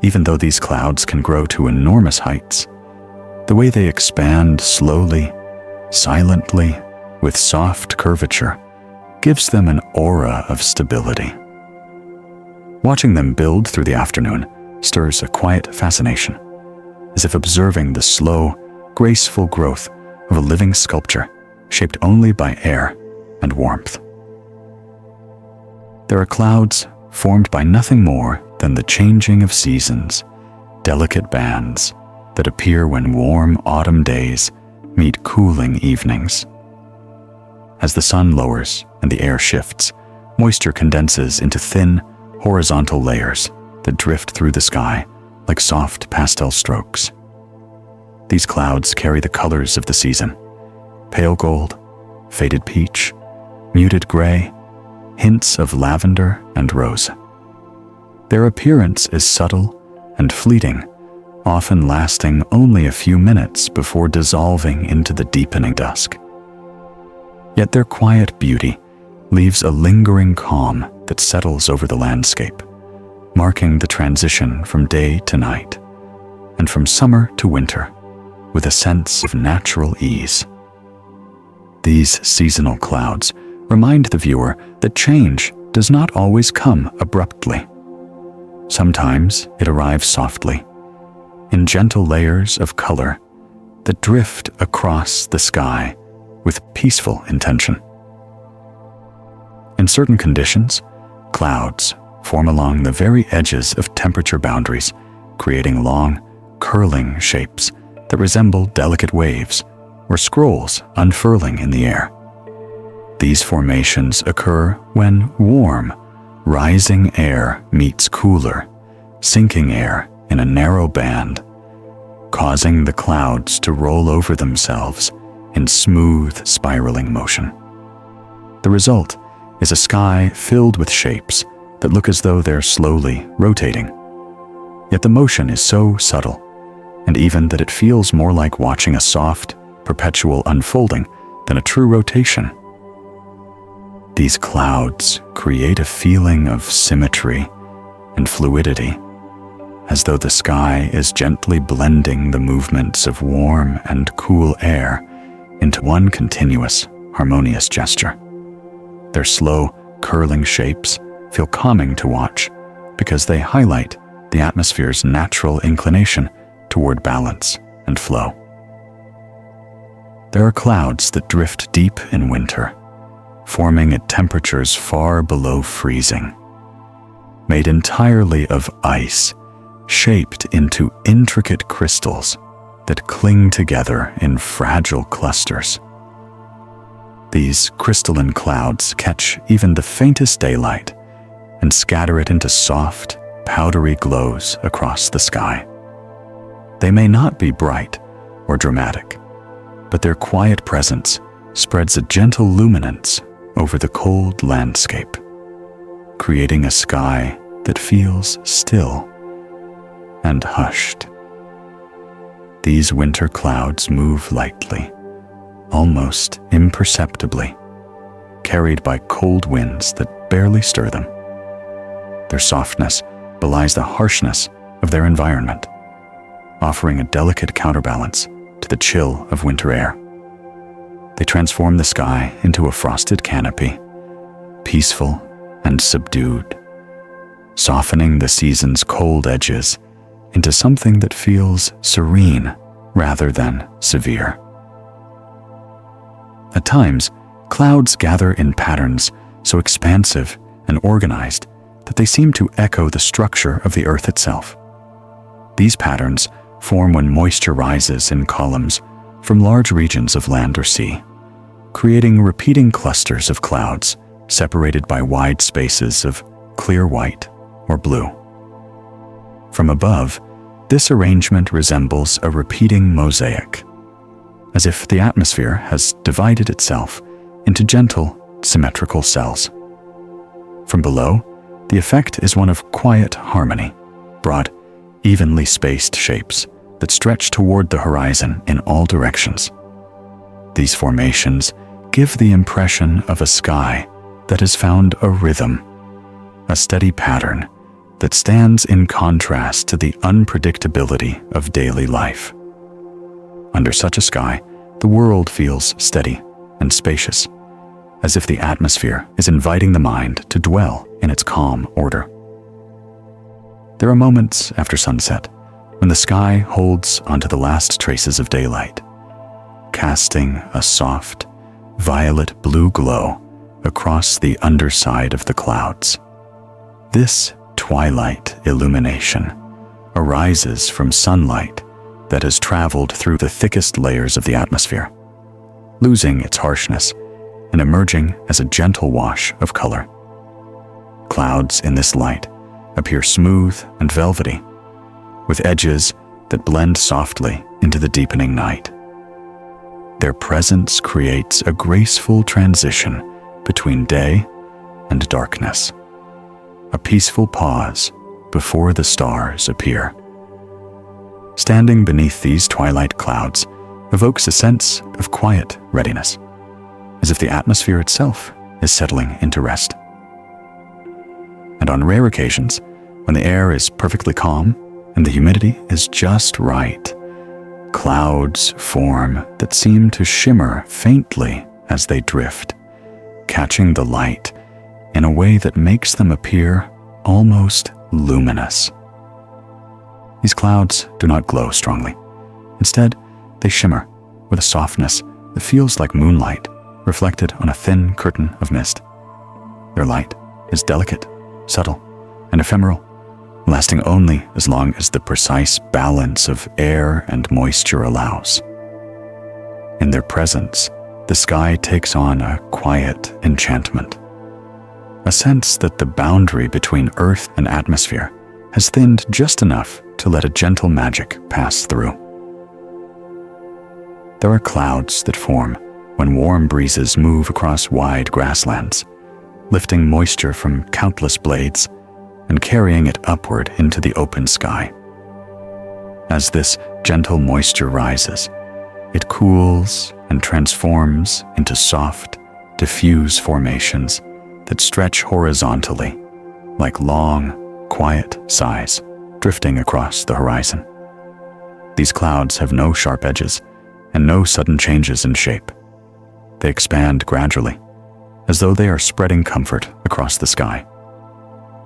[SPEAKER 1] Even though these clouds can grow to enormous heights, the way they expand slowly, silently, with soft curvature, gives them an aura of stability. Watching them build through the afternoon stirs a quiet fascination, as if observing the slow, graceful growth of a living sculpture shaped only by air and warmth. There are clouds formed by nothing more than the changing of seasons, delicate bands that appear when warm autumn days meet cooling evenings. As the sun lowers and the air shifts, moisture condenses into thin, horizontal layers that drift through the sky like soft pastel strokes. These clouds carry the colors of the season: pale gold, faded peach, muted gray, hints of lavender and rose. Their appearance is subtle and fleeting, often lasting only a few minutes before dissolving into the deepening dusk. Yet their quiet beauty leaves a lingering calm that settles over the landscape, marking the transition from day to night and from summer to winter, with a sense of natural ease. These seasonal clouds remind the viewer that change does not always come abruptly. Sometimes it arrives softly, in gentle layers of color that drift across the sky with peaceful intention. In certain conditions, clouds form along the very edges of temperature boundaries, creating long, curling shapes that resemble delicate waves or scrolls unfurling in the air. These formations occur when warm, rising air meets cooler, sinking air in a narrow band, causing the clouds to roll over themselves in smooth, spiraling motion. The result is a sky filled with shapes that look as though they're slowly rotating. Yet the motion is so subtle and even that it feels more like watching a soft, perpetual unfolding than a true rotation. These clouds create a feeling of symmetry and fluidity, as though the sky is gently blending the movements of warm and cool air into one continuous, harmonious gesture. Their slow, curling shapes feel calming to watch because they highlight the atmosphere's natural inclination toward balance and flow. There are clouds that drift deep in winter, forming at temperatures far below freezing. Made entirely of ice, shaped into intricate crystals that cling together in fragile clusters. These crystalline clouds catch even the faintest daylight and scatter it into soft, powdery glows across the sky. They may not be bright or dramatic, but their quiet presence spreads a gentle luminance over the cold landscape, creating a sky that feels still and hushed. These winter clouds move lightly, almost imperceptibly, carried by cold winds that barely stir them. Their softness belies the harshness of their environment, offering a delicate counterbalance to the chill of winter air. They transform the sky into a frosted canopy, peaceful and subdued, softening the season's cold edges into something that feels serene rather than severe. At times, clouds gather in patterns so expansive and organized that they seem to echo the structure of the earth itself. These patterns form when moisture rises in columns from large regions of land or sea, creating repeating clusters of clouds separated by wide spaces of clear white or blue. From above, this arrangement resembles a repeating mosaic, as if the atmosphere has divided itself into gentle, symmetrical cells. From below, the effect is one of quiet harmony, broad, evenly spaced shapes that stretch toward the horizon in all directions. These formations give the impression of a sky that has found a rhythm, a steady pattern that stands in contrast to the unpredictability of daily life. Under such a sky, the world feels steady and spacious, as if the atmosphere is inviting the mind to dwell in its calm order. There are moments after sunset when the sky holds onto the last traces of daylight, casting a soft, violet-blue glow across the underside of the clouds. This twilight illumination arises from sunlight that has traveled through the thickest layers of the atmosphere, losing its harshness and emerging as a gentle wash of color. Clouds in this light appear smooth and velvety, with edges that blend softly into the deepening night. Their presence creates a graceful transition between day and darkness, a peaceful pause before the stars appear. Standing beneath these twilight clouds evokes a sense of quiet readiness, as if the atmosphere itself is settling into rest. And on rare occasions, when the air is perfectly calm and the humidity is just right, clouds form that seem to shimmer faintly as they drift, catching the light in a way that makes them appear almost luminous. These clouds do not glow strongly. Instead, they shimmer with a softness that feels like moonlight reflected on a thin curtain of mist. Their light is delicate, subtle, and ephemeral, lasting only as long as the precise balance of air and moisture allows. In their presence, the sky takes on a quiet enchantment, a sense that the boundary between earth and atmosphere has thinned just enough to let a gentle magic pass through. There are clouds that form when warm breezes move across wide grasslands, lifting moisture from countless blades and carrying it upward into the open sky. As this gentle moisture rises, it cools and transforms into soft, diffuse formations that stretch horizontally, like long, quiet sighs drifting across the horizon. These clouds have no sharp edges and no sudden changes in shape. They expand gradually, as though they are spreading comfort across the sky.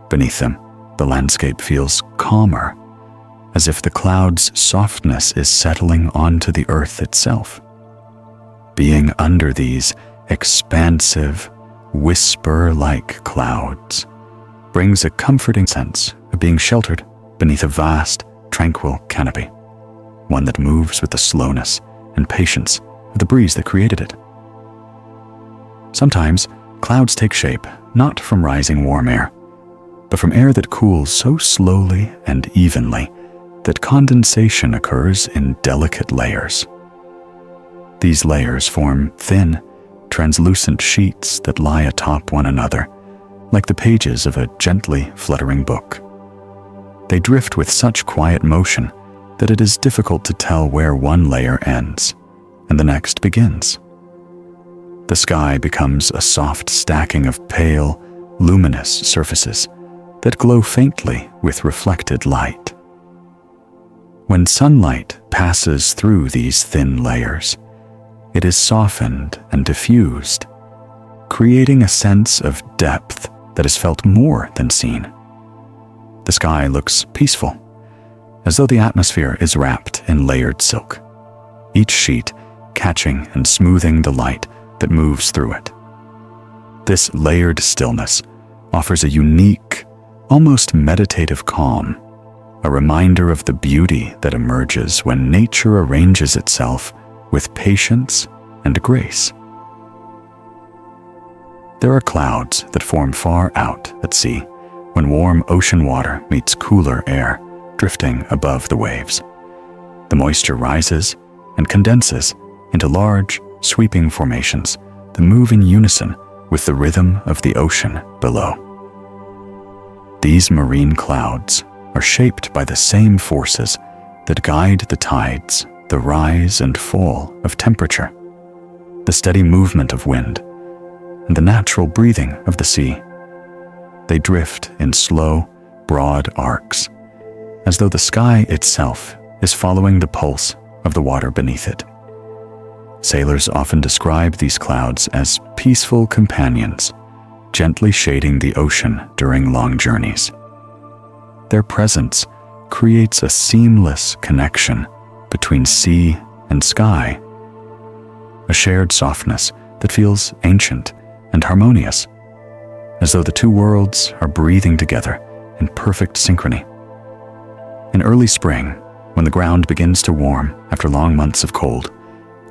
[SPEAKER 1] Beneath them, the landscape feels calmer, as if the cloud's softness is settling onto the earth itself. Being under these expansive, whisper-like clouds brings a comforting sense of being sheltered beneath a vast, tranquil canopy, one that moves with the slowness and patience of the breeze that created it. Sometimes, clouds take shape not from rising warm air, but from air that cools so slowly and evenly that condensation occurs in delicate layers. These layers form thin, translucent sheets that lie atop one another, like the pages of a gently fluttering book. They drift with such quiet motion that it is difficult to tell where one layer ends and the next begins. The sky becomes a soft stacking of pale, luminous surfaces that glow faintly with reflected light. When sunlight passes through these thin layers, it is softened and diffused, creating a sense of depth that is felt more than seen. The sky looks peaceful, as though the atmosphere is wrapped in layered silk, each sheet catching and smoothing the light that moves through it. This layered stillness offers a unique, almost meditative calm, a reminder of the beauty that emerges when nature arranges itself with patience and grace. There are clouds that form far out at sea when warm ocean water meets cooler air drifting above the waves. The moisture rises and condenses into large, sweeping formations that move in unison with the rhythm of the ocean below. These marine clouds are shaped by the same forces that guide the tides, the rise and fall of temperature, the steady movement of wind, and the natural breathing of the sea. They drift in slow, broad arcs, as though the sky itself is following the pulse of the water beneath it. Sailors often describe these clouds as peaceful companions, gently shading the ocean during long journeys. Their presence creates a seamless connection between sea and sky, a shared softness that feels ancient and harmonious, as though the two worlds are breathing together in perfect synchrony. In early spring, when the ground begins to warm after long months of cold,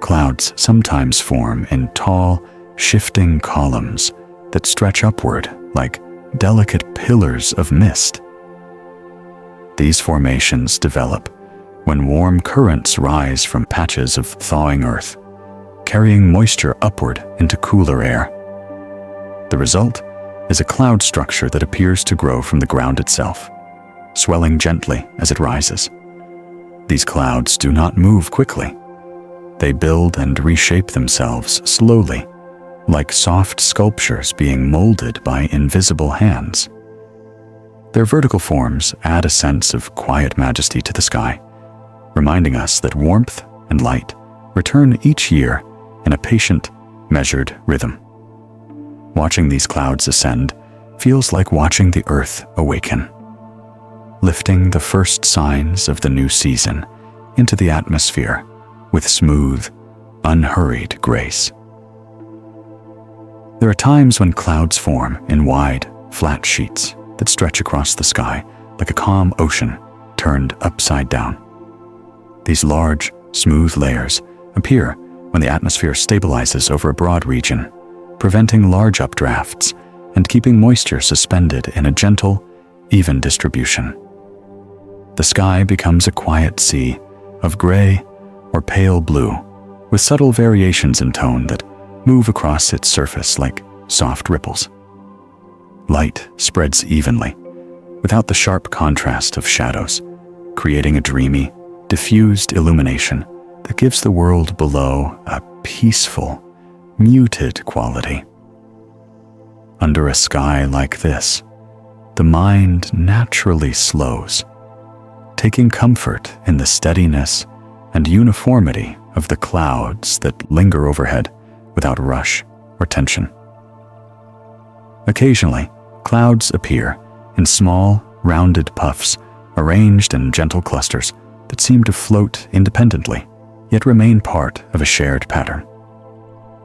[SPEAKER 1] clouds sometimes form in tall, shifting columns that stretch upward like delicate pillars of mist. These formations develop when warm currents rise from patches of thawing earth, carrying moisture upward into cooler air. The result is a cloud structure that appears to grow from the ground itself, swelling gently as it rises. These clouds do not move quickly. They build and reshape themselves slowly, like soft sculptures being molded by invisible hands. Their vertical forms add a sense of quiet majesty to the sky, reminding us that warmth and light return each year in a patient, measured rhythm. Watching these clouds ascend feels like watching the earth awaken, lifting the first signs of the new season into the atmosphere with smooth, unhurried grace. There are times when clouds form in wide, flat sheets that stretch across the sky like a calm ocean turned upside down. These large, smooth layers appear when the atmosphere stabilizes over a broad region, preventing large updrafts and keeping moisture suspended in a gentle, even distribution. The sky becomes a quiet sea of gray or pale blue, with subtle variations in tone that move across its surface like soft ripples. Light spreads evenly, without the sharp contrast of shadows, creating a dreamy, diffused illumination that gives the world below a peaceful, muted quality. Under a sky like this, the mind naturally slows, taking comfort in the steadiness and uniformity of the clouds that linger overhead without rush or tension. Occasionally, clouds appear in small, rounded puffs arranged in gentle clusters that seem to float independently, yet remain part of a shared pattern.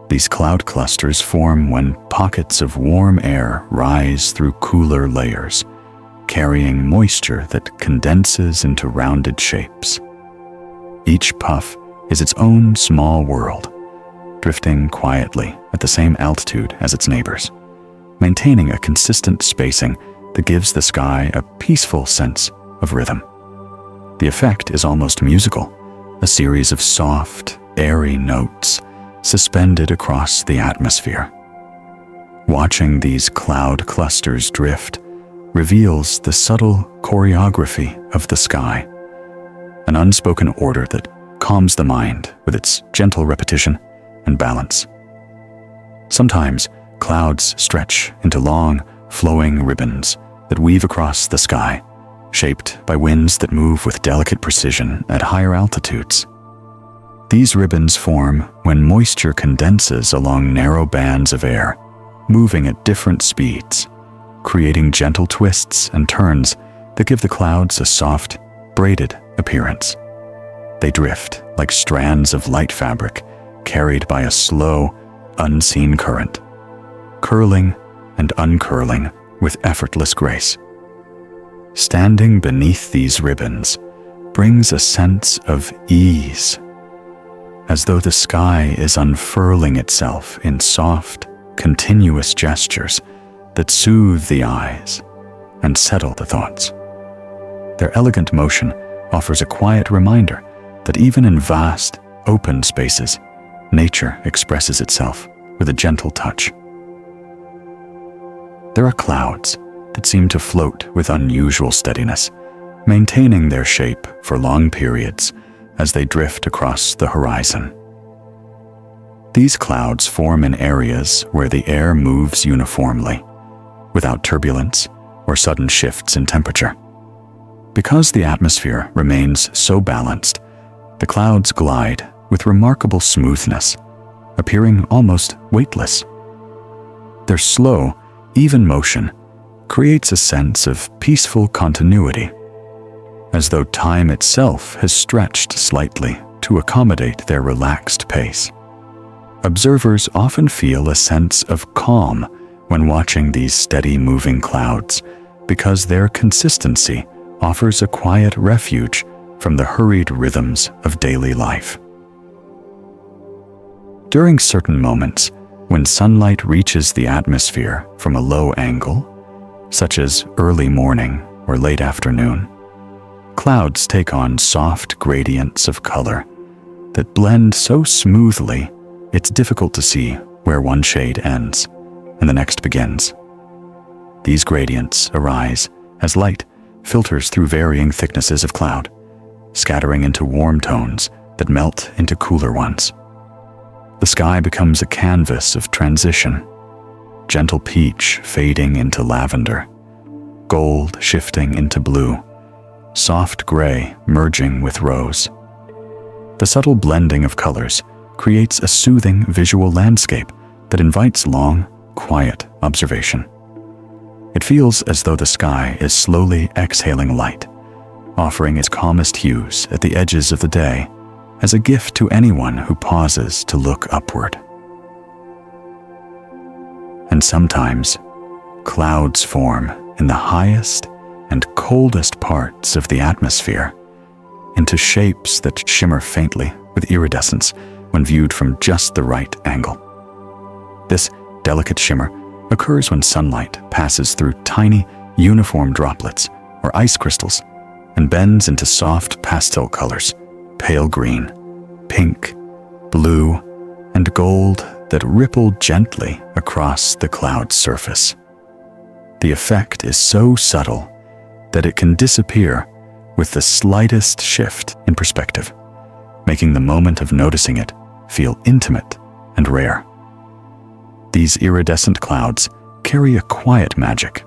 [SPEAKER 1] These cloud clusters form when pockets of warm air rise through cooler layers, carrying moisture that condenses into rounded shapes. Each puff is its own small world, drifting quietly at the same altitude as its neighbors, maintaining a consistent spacing that gives the sky a peaceful sense of rhythm. The effect is almost musical, a series of soft, airy notes suspended across the atmosphere. Watching these cloud clusters drift reveals the subtle choreography of the sky, an unspoken order that calms the mind with its gentle repetition and balance. Sometimes clouds stretch into long, flowing ribbons that weave across the sky, shaped by winds that move with delicate precision at higher altitudes. These ribbons form when moisture condenses along narrow bands of air, moving at different speeds, creating gentle twists and turns that give the clouds a soft, braided appearance. They drift like strands of light fabric carried by a slow, unseen current, curling and uncurling with effortless grace. Standing beneath these ribbons brings a sense of ease, as though the sky is unfurling itself in soft, continuous gestures that soothe the eyes and settle the thoughts. Their elegant motion offers a quiet reminder that even in vast, open spaces, nature expresses itself with a gentle touch. There are clouds that seem to float with unusual steadiness, maintaining their shape for long periods as they drift across the horizon. These clouds form in areas where the air moves uniformly, without turbulence or sudden shifts in temperature. Because the atmosphere remains so balanced, the clouds glide with remarkable smoothness, appearing almost weightless. Their slow, even motion creates a sense of peaceful continuity, as though time itself has stretched slightly to accommodate their relaxed pace. Observers often feel a sense of calm when watching these steady moving clouds because their consistency offers a quiet refuge from the hurried rhythms of daily life. During certain moments, when sunlight reaches the atmosphere from a low angle, such as early morning or late afternoon, clouds take on soft gradients of color that blend so smoothly it's difficult to see where one shade ends and the next begins. These gradients arise as light filters through varying thicknesses of cloud, scattering into warm tones that melt into cooler ones. The sky becomes a canvas of transition, gentle peach fading into lavender, gold shifting into blue, soft gray merging with rose. The subtle blending of colors creates a soothing visual landscape that invites long, quiet observation. It feels as though the sky is slowly exhaling light, offering its calmest hues at the edges of the day as a gift to anyone who pauses to look upward. And sometimes, clouds form in the highest and coldest parts of the atmosphere into shapes that shimmer faintly with iridescence when viewed from just the right angle. This delicate shimmer occurs when sunlight passes through tiny, uniform droplets or ice crystals and bends into soft pastel colors, pale green, pink, blue, and gold that ripple gently across the cloud's surface. The effect is so subtle that it can disappear with the slightest shift in perspective, making the moment of noticing it feel intimate and rare. These iridescent clouds carry a quiet magic,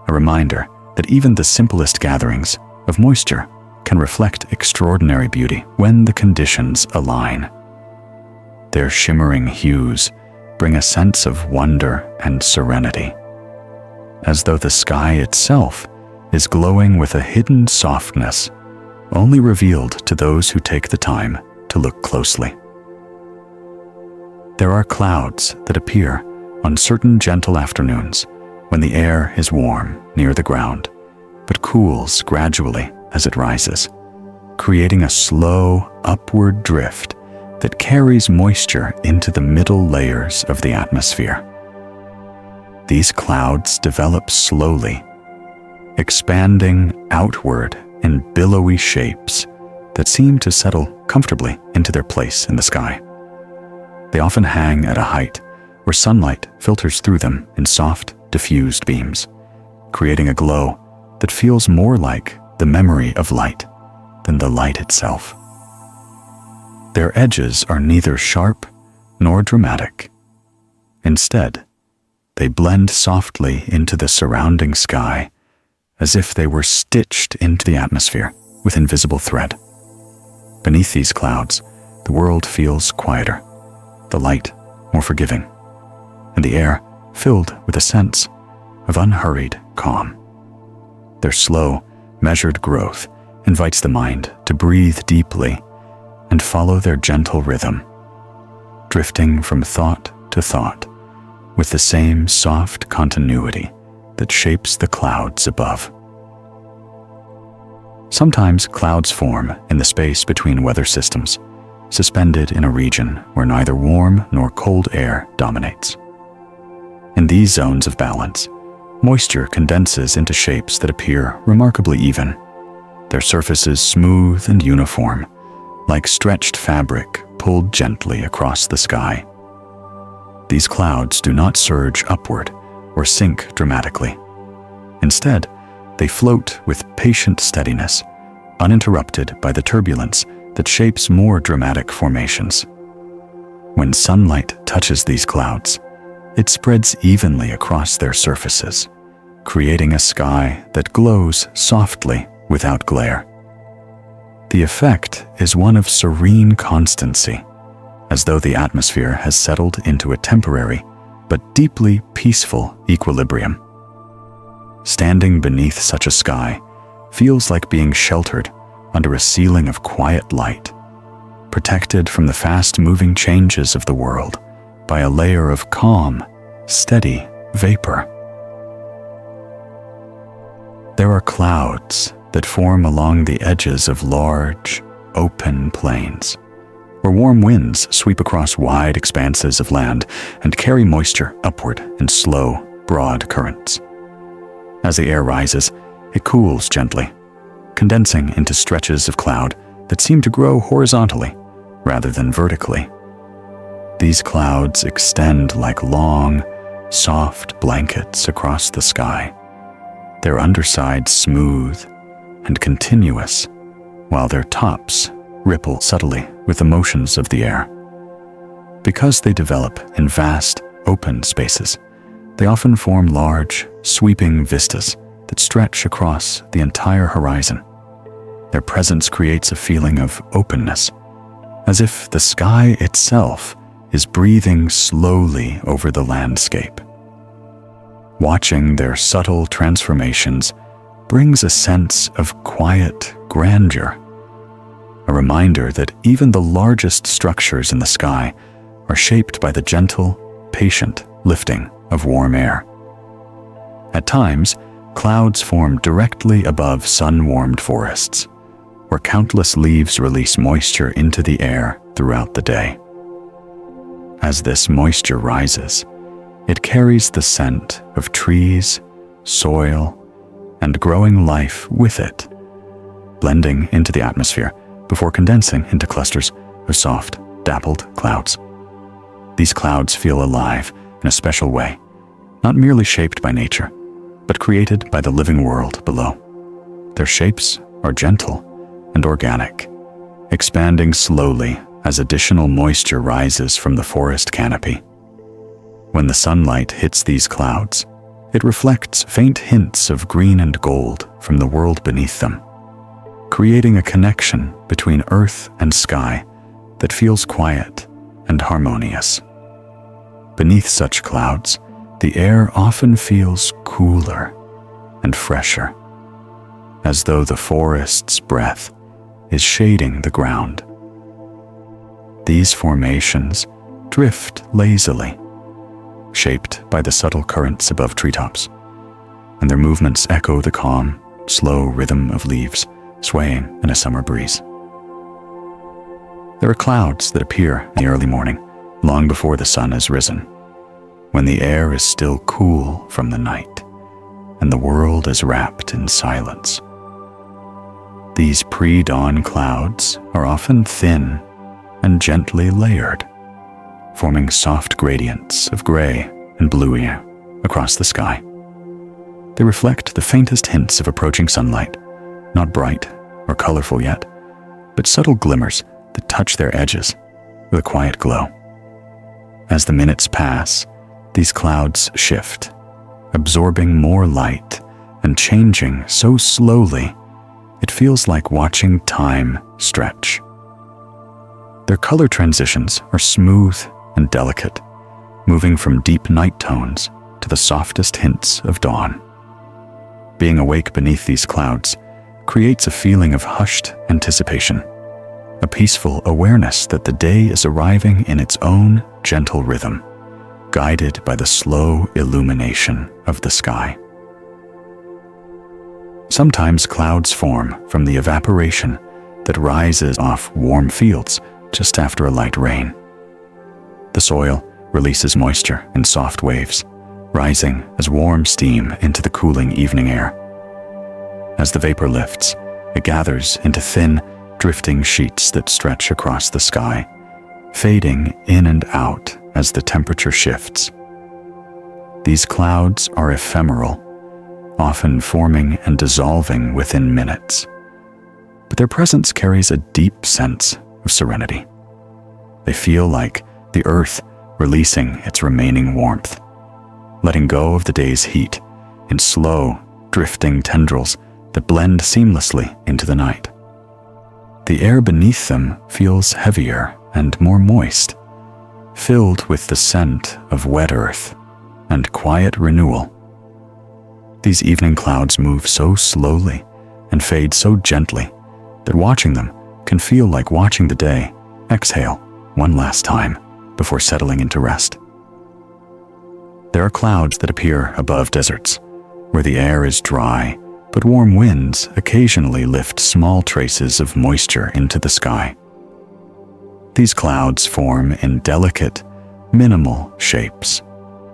[SPEAKER 1] a reminder that even the simplest gatherings of moisture can reflect extraordinary beauty when the conditions align. Their shimmering hues bring a sense of wonder and serenity, as though the sky itself is glowing with a hidden softness only revealed to those who take the time to look closely. There are clouds that appear on certain gentle afternoons when the air is warm near the ground, but cools gradually as it rises, creating a slow upward drift that carries moisture into the middle layers of the atmosphere. These clouds develop slowly, expanding outward in billowy shapes that seem to settle comfortably into their place in the sky. They often hang at a height where sunlight filters through them in soft, diffused beams, creating a glow that feels more like the memory of light than the light itself. Their edges are neither sharp nor dramatic. Instead, they blend softly into the surrounding sky as if they were stitched into the atmosphere with invisible thread. Beneath these clouds, the world feels quieter, the light more forgiving, and the air filled with a sense of unhurried calm. Their slow, measured growth invites the mind to breathe deeply and follow their gentle rhythm, drifting from thought to thought with the same soft continuity that shapes the clouds above. Sometimes clouds form in the space between weather systems, suspended in a region where neither warm nor cold air dominates. In these zones of balance, moisture condenses into shapes that appear remarkably even, their surfaces smooth and uniform, like stretched fabric pulled gently across the sky. These clouds do not surge upward or sink dramatically. Instead, they float with patient steadiness, uninterrupted by the turbulence that shapes more dramatic formations. When sunlight touches these clouds, it spreads evenly across their surfaces, creating a sky that glows softly without glare. The effect is one of serene constancy, as though the atmosphere has settled into a temporary but deeply peaceful equilibrium. Standing beneath such a sky feels like being sheltered under a ceiling of quiet light, protected from the fast-moving changes of the world by a layer of calm, steady vapor. There are clouds that form along the edges of large, open plains, where warm winds sweep across wide expanses of land and carry moisture upward in slow, broad currents. As the air rises, it cools gently, condensing into stretches of cloud that seem to grow horizontally rather than vertically. These clouds extend like long, soft blankets across the sky, their undersides smooth and continuous, while their tops ripple subtly with the motions of the air. Because they develop in vast, open spaces, they often form large, sweeping vistas that stretch across the entire horizon. Their presence creates a feeling of openness, as if the sky itself is breathing slowly over the landscape. Watching their subtle transformations brings a sense of quiet grandeur, a reminder that even the largest structures in the sky are shaped by the gentle, patient lifting of warm air. At times, clouds form directly above sun-warmed forests, where countless leaves release moisture into the air throughout the day. As this moisture rises, it carries the scent of trees, soil, and growing life with it, blending into the atmosphere before condensing into clusters of soft, dappled clouds. These clouds feel alive in a special way, not merely shaped by nature, but created by the living world below. Their shapes are gentle and organic, expanding slowly as additional moisture rises from the forest canopy. When the sunlight hits these clouds, it reflects faint hints of green and gold from the world beneath them, creating a connection between earth and sky that feels quiet and harmonious. Beneath such clouds, the air often feels cooler and fresher, as though the forest's breath is shading the ground. These formations drift lazily, shaped by the subtle currents above treetops, and their movements echo the calm, slow rhythm of leaves swaying in a summer breeze. There are clouds that appear in the early morning, long before the sun has risen, when the air is still cool from the night and the world is wrapped in silence. These pre-dawn clouds are often thin and gently layered, forming soft gradients of gray and bluey across the sky. They reflect the faintest hints of approaching sunlight, not bright or colorful yet, but subtle glimmers that touch their edges with a quiet glow. As the minutes pass, these clouds shift, absorbing more light and changing so slowly it feels like watching time stretch. Their color transitions are smooth and delicate, moving from deep night tones to the softest hints of dawn. Being awake beneath these clouds creates a feeling of hushed anticipation, a peaceful awareness that the day is arriving in its own gentle rhythm, guided by the slow illumination of the sky. Sometimes clouds form from the evaporation that rises off warm fields just after a light rain. The soil releases moisture in soft waves, rising as warm steam into the cooling evening air. As the vapor lifts, it gathers into thin, drifting sheets that stretch across the sky, fading in and out as the temperature shifts. These clouds are ephemeral, often forming and dissolving within minutes, but their presence carries a deep sense of serenity. They feel like the earth releasing its remaining warmth, letting go of the day's heat in slow, drifting tendrils that blend seamlessly into the night. The air beneath them feels heavier and more moist, filled with the scent of wet earth and quiet renewal. These evening clouds move so slowly and fade so gently that watching them can feel like watching the day exhale one last time before settling into rest. There are clouds that appear above deserts, where the air is dry, but warm winds occasionally lift small traces of moisture into the sky. These clouds form in delicate, minimal shapes,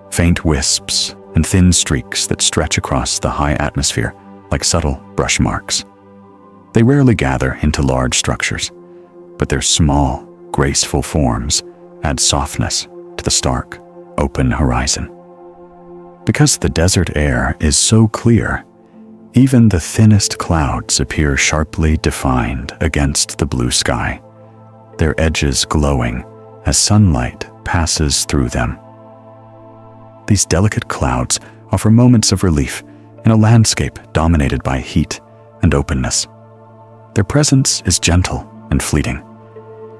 [SPEAKER 1] faint wisps and thin streaks that stretch across the high atmosphere like subtle brush marks. They rarely gather into large structures, but their small, graceful forms add softness to the stark, open horizon. Because the desert air is so clear, even the thinnest clouds appear sharply defined against the blue sky, their edges glowing as sunlight passes through them. These delicate clouds offer moments of relief in a landscape dominated by heat and openness. Their presence is gentle and fleeting,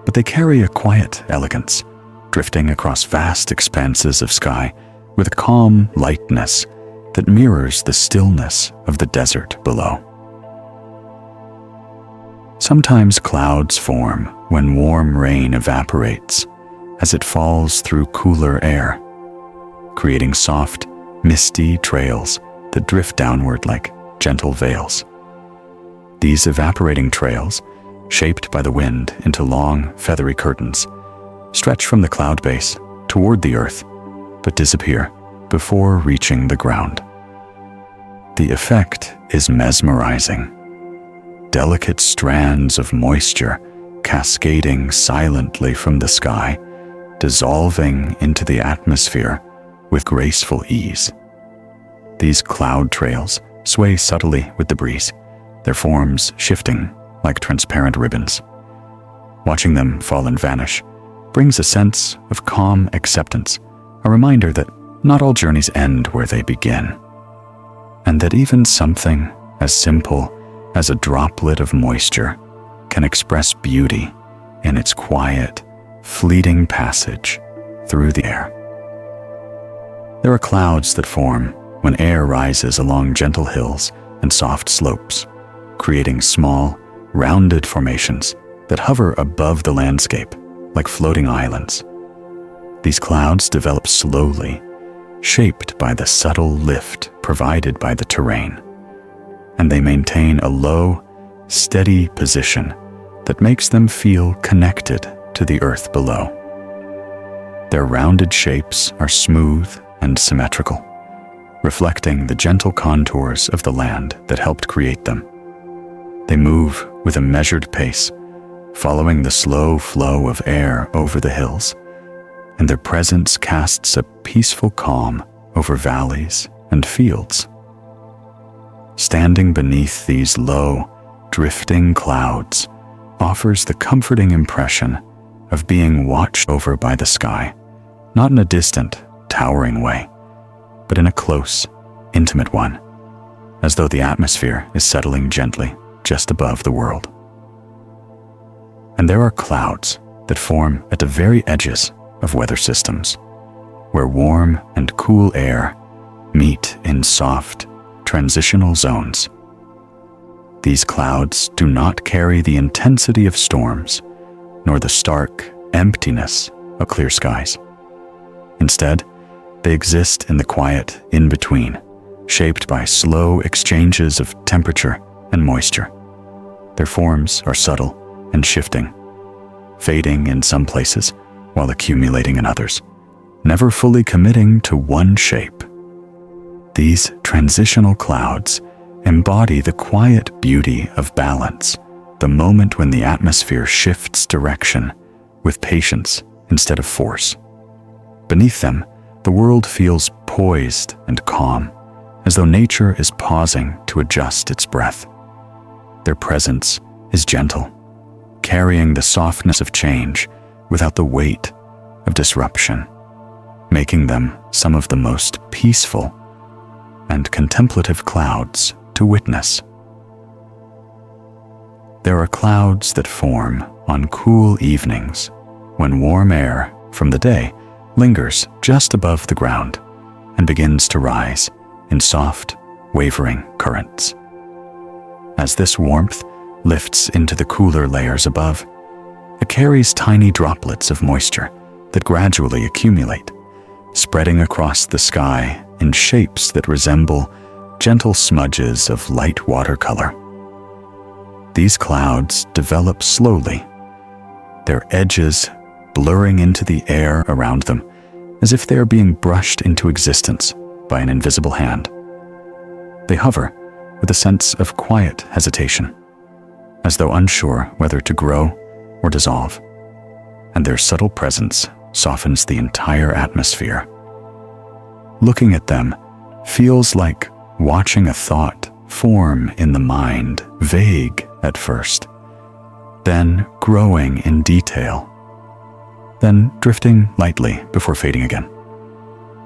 [SPEAKER 1] but they carry a quiet elegance, drifting across vast expanses of sky with a calm lightness that mirrors the stillness of the desert below. Sometimes clouds form when warm rain evaporates as it falls through cooler air, creating soft, misty trails that drift downward like gentle veils. These evaporating trails, shaped by the wind into long, feathery curtains, stretch from the cloud base toward the earth, but disappear before reaching the ground. The effect is mesmerizing. Delicate strands of moisture cascading silently from the sky, dissolving into the atmosphere with graceful ease. These cloud trails sway subtly with the breeze, their forms shifting like transparent ribbons. Watching them fall and vanish brings a sense of calm acceptance, a reminder that not all journeys end where they begin, and that even something as simple as a droplet of moisture can express beauty in its quiet, fleeting passage through the air. There are clouds that form when air rises along gentle hills and soft slopes, creating small, rounded formations that hover above the landscape like floating islands. These clouds develop slowly, shaped by the subtle lift provided by the terrain, and they maintain a low, steady position that makes them feel connected to the earth below. Their rounded shapes are smooth and symmetrical, reflecting the gentle contours of the land that helped create them. They move with a measured pace, following the slow flow of air over the hills, and their presence casts a peaceful calm over valleys and fields. Standing beneath these low, drifting clouds offers the comforting impression of being watched over by the sky, not in a distant, towering way, but in a close, intimate one, as though the atmosphere is settling gently just above the world. And there are clouds that form at the very edges of weather systems, where warm and cool air meet in soft, transitional zones. These clouds do not carry the intensity of storms, nor the stark emptiness of clear skies. Instead, they exist in the quiet in-between, shaped by slow exchanges of temperature and moisture. Their forms are subtle and shifting, fading in some places while accumulating in others, never fully committing to one shape. These transitional clouds embody the quiet beauty of balance, the moment when the atmosphere shifts direction with patience instead of force. Beneath them, the world feels poised and calm, as though nature is pausing to adjust its breath. Their presence is gentle, carrying the softness of change without the weight of disruption, making them some of the most peaceful and contemplative clouds to witness. There are clouds that form on cool evenings when warm air from the day lingers just above the ground and begins to rise in soft, wavering currents. As this warmth lifts into the cooler layers above, it carries tiny droplets of moisture that gradually accumulate, spreading across the sky in shapes that resemble gentle smudges of light watercolor. These clouds develop slowly, their edges blurring into the air around them as if they are being brushed into existence by an invisible hand. They hover with a sense of quiet hesitation, as though unsure whether to grow or dissolve, and their subtle presence softens the entire atmosphere. Looking at them feels like watching a thought form in the mind, vague at first, then growing in detail, then drifting lightly before fading again.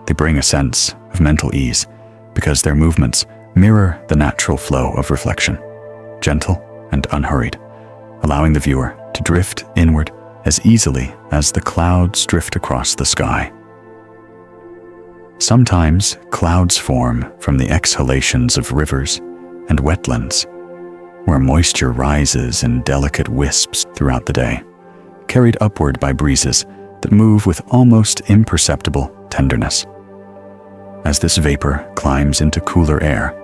[SPEAKER 1] They bring a sense of mental ease because their movements mirror the natural flow of reflection, gentle and unhurried, allowing the viewer to drift inward as easily as the clouds drift across the sky. Sometimes clouds form from the exhalations of rivers and wetlands, where moisture rises in delicate wisps throughout the day, carried upward by breezes that move with almost imperceptible tenderness. As this vapor climbs into cooler air,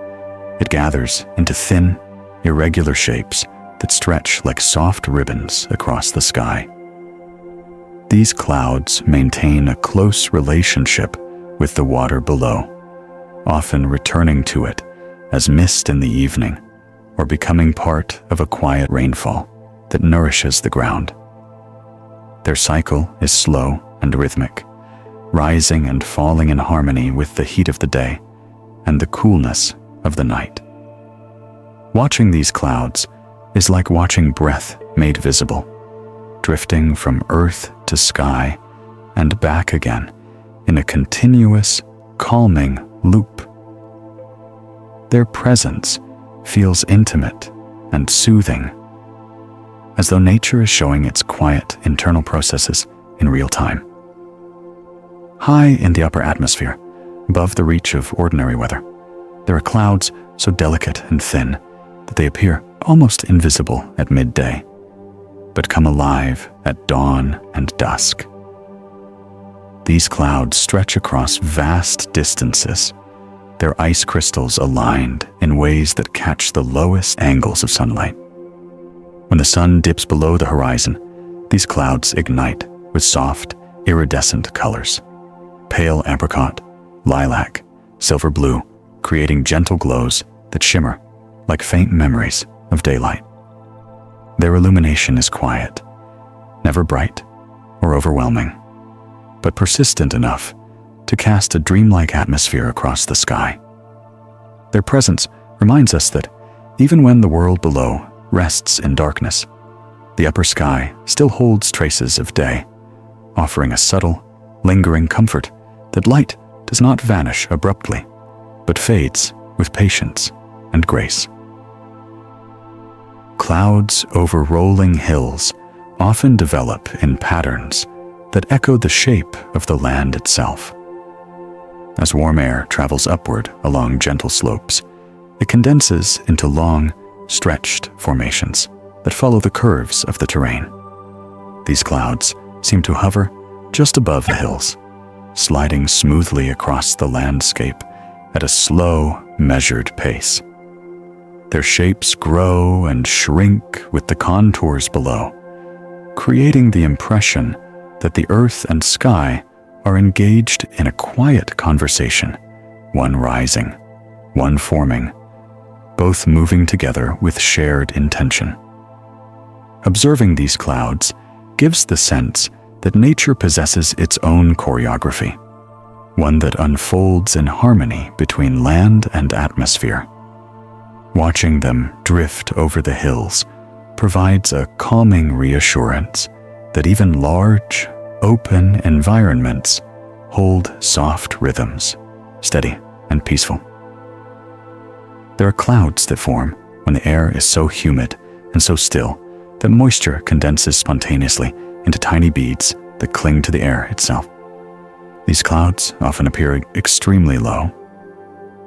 [SPEAKER 1] it gathers into thin, irregular shapes that stretch like soft ribbons across the sky. These clouds maintain a close relationship with the water below, often returning to it as mist in the evening or becoming part of a quiet rainfall that nourishes the ground. Their cycle is slow and rhythmic, rising and falling in harmony with the heat of the day and the coolness of the night. Watching these clouds is like watching breath made visible, drifting from earth to sky and back again in a continuous, calming loop. Their presence feels intimate and soothing, as though nature is showing its quiet internal processes in real time. High in the upper atmosphere, above the reach of ordinary weather, there are clouds so delicate and thin that they appear almost invisible at midday, but come alive at dawn and dusk. These clouds stretch across vast distances, their ice crystals aligned in ways that catch the lowest angles of sunlight. When the sun dips below the horizon, these clouds ignite with soft, iridescent colors: pale apricot, lilac, silver blue, creating gentle glows that shimmer like faint memories of daylight. Their illumination is quiet, never bright or overwhelming, but persistent enough to cast a dreamlike atmosphere across the sky. Their presence reminds us that even when the world below rests in darkness, the upper sky still holds traces of day, offering a subtle, lingering comfort that light does not vanish abruptly, but fades with patience and grace. Clouds over rolling hills often develop in patterns that echo the shape of the land itself. As warm air travels upward along gentle slopes, it condenses into long, stretched formations that follow the curves of the terrain. These clouds seem to hover just above the hills, sliding smoothly across the landscape at a slow, measured pace. Their shapes grow and shrink with the contours below, creating the impression that the earth and sky are engaged in a quiet conversation, one rising, one forming, both moving together with shared intention. Observing these clouds gives the sense that nature possesses its own choreography, one that unfolds in harmony between land and atmosphere. Watching them drift over the hills provides a calming reassurance that even large, open environments hold soft rhythms, steady and peaceful. There are clouds that form when the air is so humid and so still that moisture condenses spontaneously into tiny beads that cling to the air itself. These clouds often appear extremely low,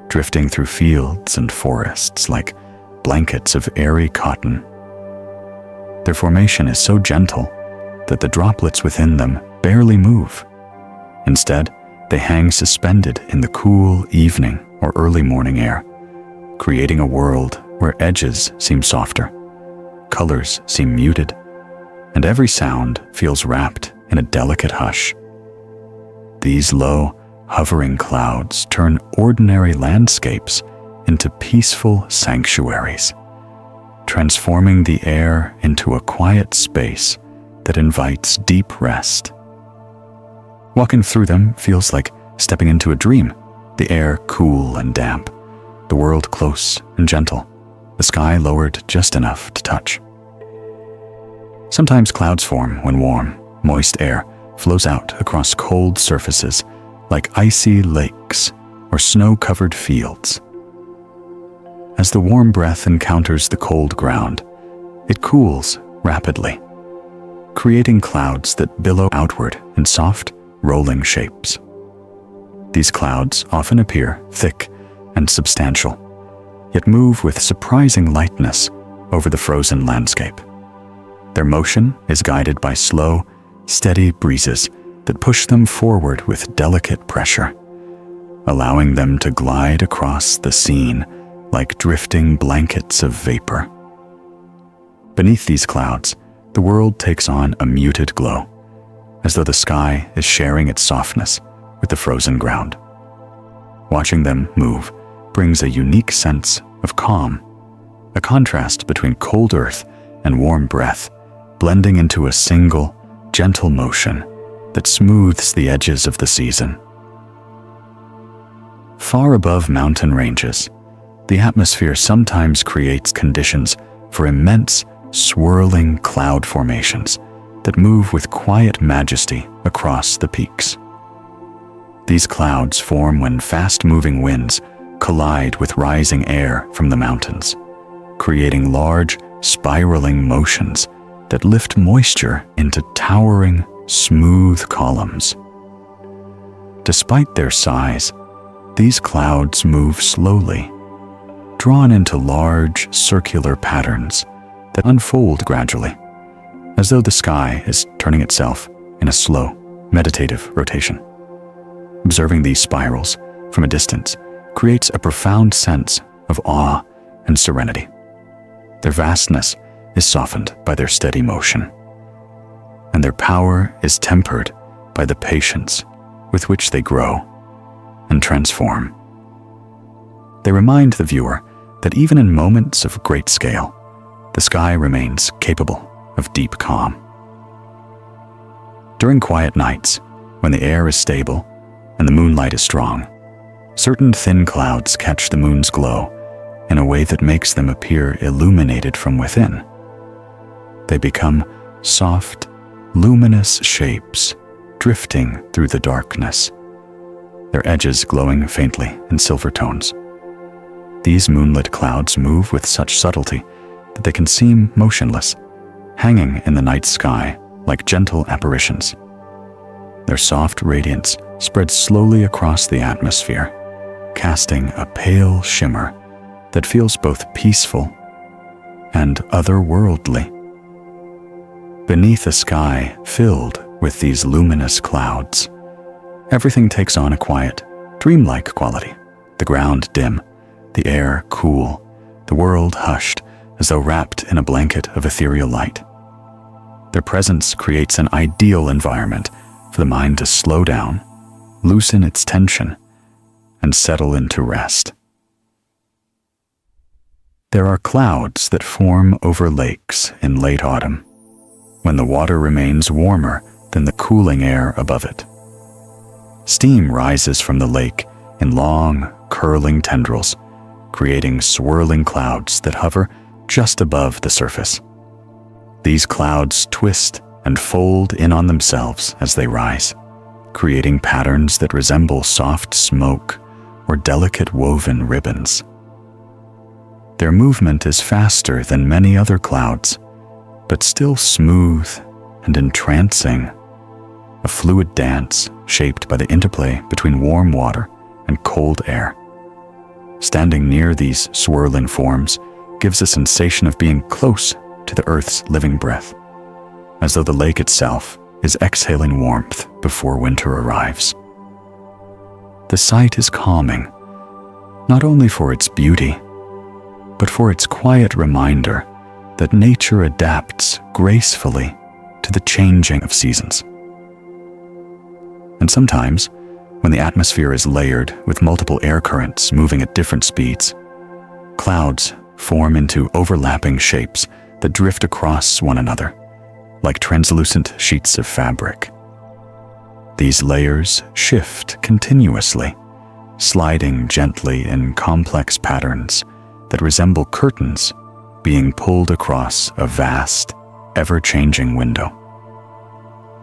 [SPEAKER 1] drifting through fields and forests like blankets of airy cotton. Their formation is so gentle that the droplets within them barely move. Instead, they hang suspended in the cool evening or early morning air, creating a world where edges seem softer, colors seem muted, and every sound feels wrapped in a delicate hush. These low, hovering clouds turn ordinary landscapes into peaceful sanctuaries, transforming the air into a quiet space that invites deep rest. Walking through them feels like stepping into a dream, the air cool and damp, the world close and gentle, the sky lowered just enough to touch. Sometimes clouds form when warm, moist air flows out across cold surfaces like icy lakes or snow-covered fields. As the warm breath encounters the cold ground, it cools rapidly, creating clouds that billow outward in soft, rolling shapes. These clouds often appear thick and substantial, yet move with surprising lightness over the frozen landscape. Their motion is guided by slow, steady breezes that push them forward with delicate pressure, allowing them to glide across the scene like drifting blankets of vapor. Beneath these clouds, the world takes on a muted glow, as though the sky is sharing its softness with the frozen ground. Watching them move brings a unique sense of calm, a contrast between cold earth and warm breath, blending into a single, gentle motion that smooths the edges of the season. Far above mountain ranges, the atmosphere sometimes creates conditions for immense, swirling cloud formations that move with quiet majesty across the peaks. These clouds form when fast-moving winds collide with rising air from the mountains, creating large, spiraling motions that lift moisture into towering, smooth columns. Despite their size, these clouds move slowly, drawn into large, circular patterns that unfold gradually, as though the sky is turning itself in a slow, meditative rotation. Observing these spirals from a distance creates a profound sense of awe and serenity. Their vastness is softened by their steady motion, and their power is tempered by the patience with which they grow and transform. They remind the viewer that even in moments of great scale, the sky remains capable of deep calm. During quiet nights, when the air is stable and the moonlight is strong, certain thin clouds catch the moon's glow in a way that makes them appear illuminated from within. They become soft, luminous shapes drifting through the darkness, their edges glowing faintly in silver tones. These moonlit clouds move with such subtlety that they can seem motionless, hanging in the night sky like gentle apparitions. Their soft radiance spreads slowly across the atmosphere, casting a pale shimmer that feels both peaceful and otherworldly. Beneath a sky filled with these luminous clouds, everything takes on a quiet, dreamlike quality. The ground dim, the air cool, the world hushed as though wrapped in a blanket of ethereal light. Their presence creates an ideal environment for the mind to slow down, loosen its tension, and settle into rest. There are clouds that form over lakes in late autumn, when the water remains warmer than the cooling air above it. Steam rises from the lake in long, curling tendrils, creating swirling clouds that hover just above the surface. These clouds twist and fold in on themselves as they rise, creating patterns that resemble soft smoke or delicate woven ribbons. Their movement is faster than many other clouds, but still smooth and entrancing, a fluid dance shaped by the interplay between warm water and cold air. Standing near these swirling forms gives a sensation of being close to the Earth's living breath, as though the lake itself is exhaling warmth before winter arrives. The sight is calming, not only for its beauty, but for its quiet reminder that nature adapts gracefully to the changing of seasons. And sometimes, when the atmosphere is layered with multiple air currents moving at different speeds, clouds form into overlapping shapes that drift across one another, like translucent sheets of fabric. These layers shift continuously, sliding gently in complex patterns that resemble curtains being pulled across a vast, ever-changing window.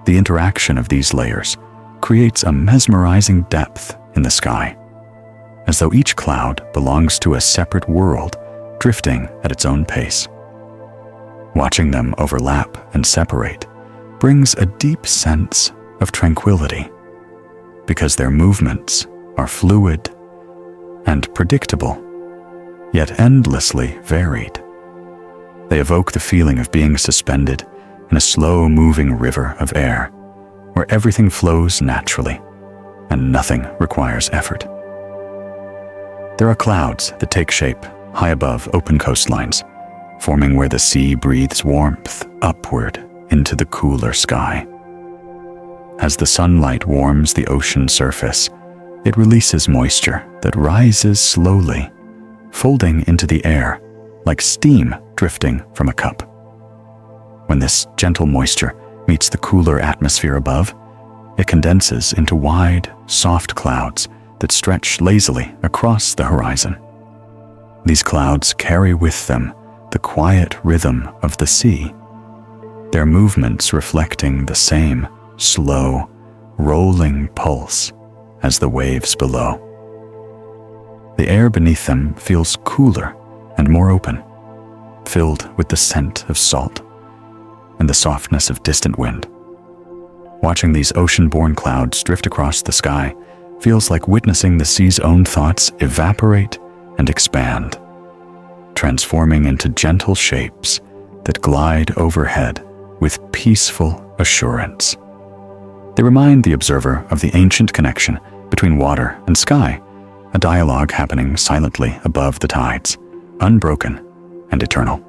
[SPEAKER 1] The interaction of these layers creates a mesmerizing depth in the sky, as though each cloud belongs to a separate world drifting at its own pace. Watching them overlap and separate brings a deep sense of tranquility because their movements are fluid and predictable, yet endlessly varied. They evoke the feeling of being suspended in a slow-moving river of air where everything flows naturally and nothing requires effort. There are clouds that take shape high above open coastlines, forming where the sea breathes warmth upward into the cooler sky. As the sunlight warms the ocean surface, it releases moisture that rises slowly, folding into the air like steam drifting from a cup. When this gentle moisture meets the cooler atmosphere above, it condenses into wide, soft clouds that stretch lazily across the horizon. These clouds carry with them the quiet rhythm of the sea, their movements reflecting the same slow, rolling pulse as the waves below. The air beneath them feels cooler and more open, filled with the scent of salt and the softness of distant wind. Watching these ocean-born clouds drift across the sky feels like witnessing the sea's own thoughts evaporate and expand, transforming into gentle shapes that glide overhead with peaceful assurance. They remind the observer of the ancient connection between water and sky, a dialogue happening silently above the tides, unbroken and eternal.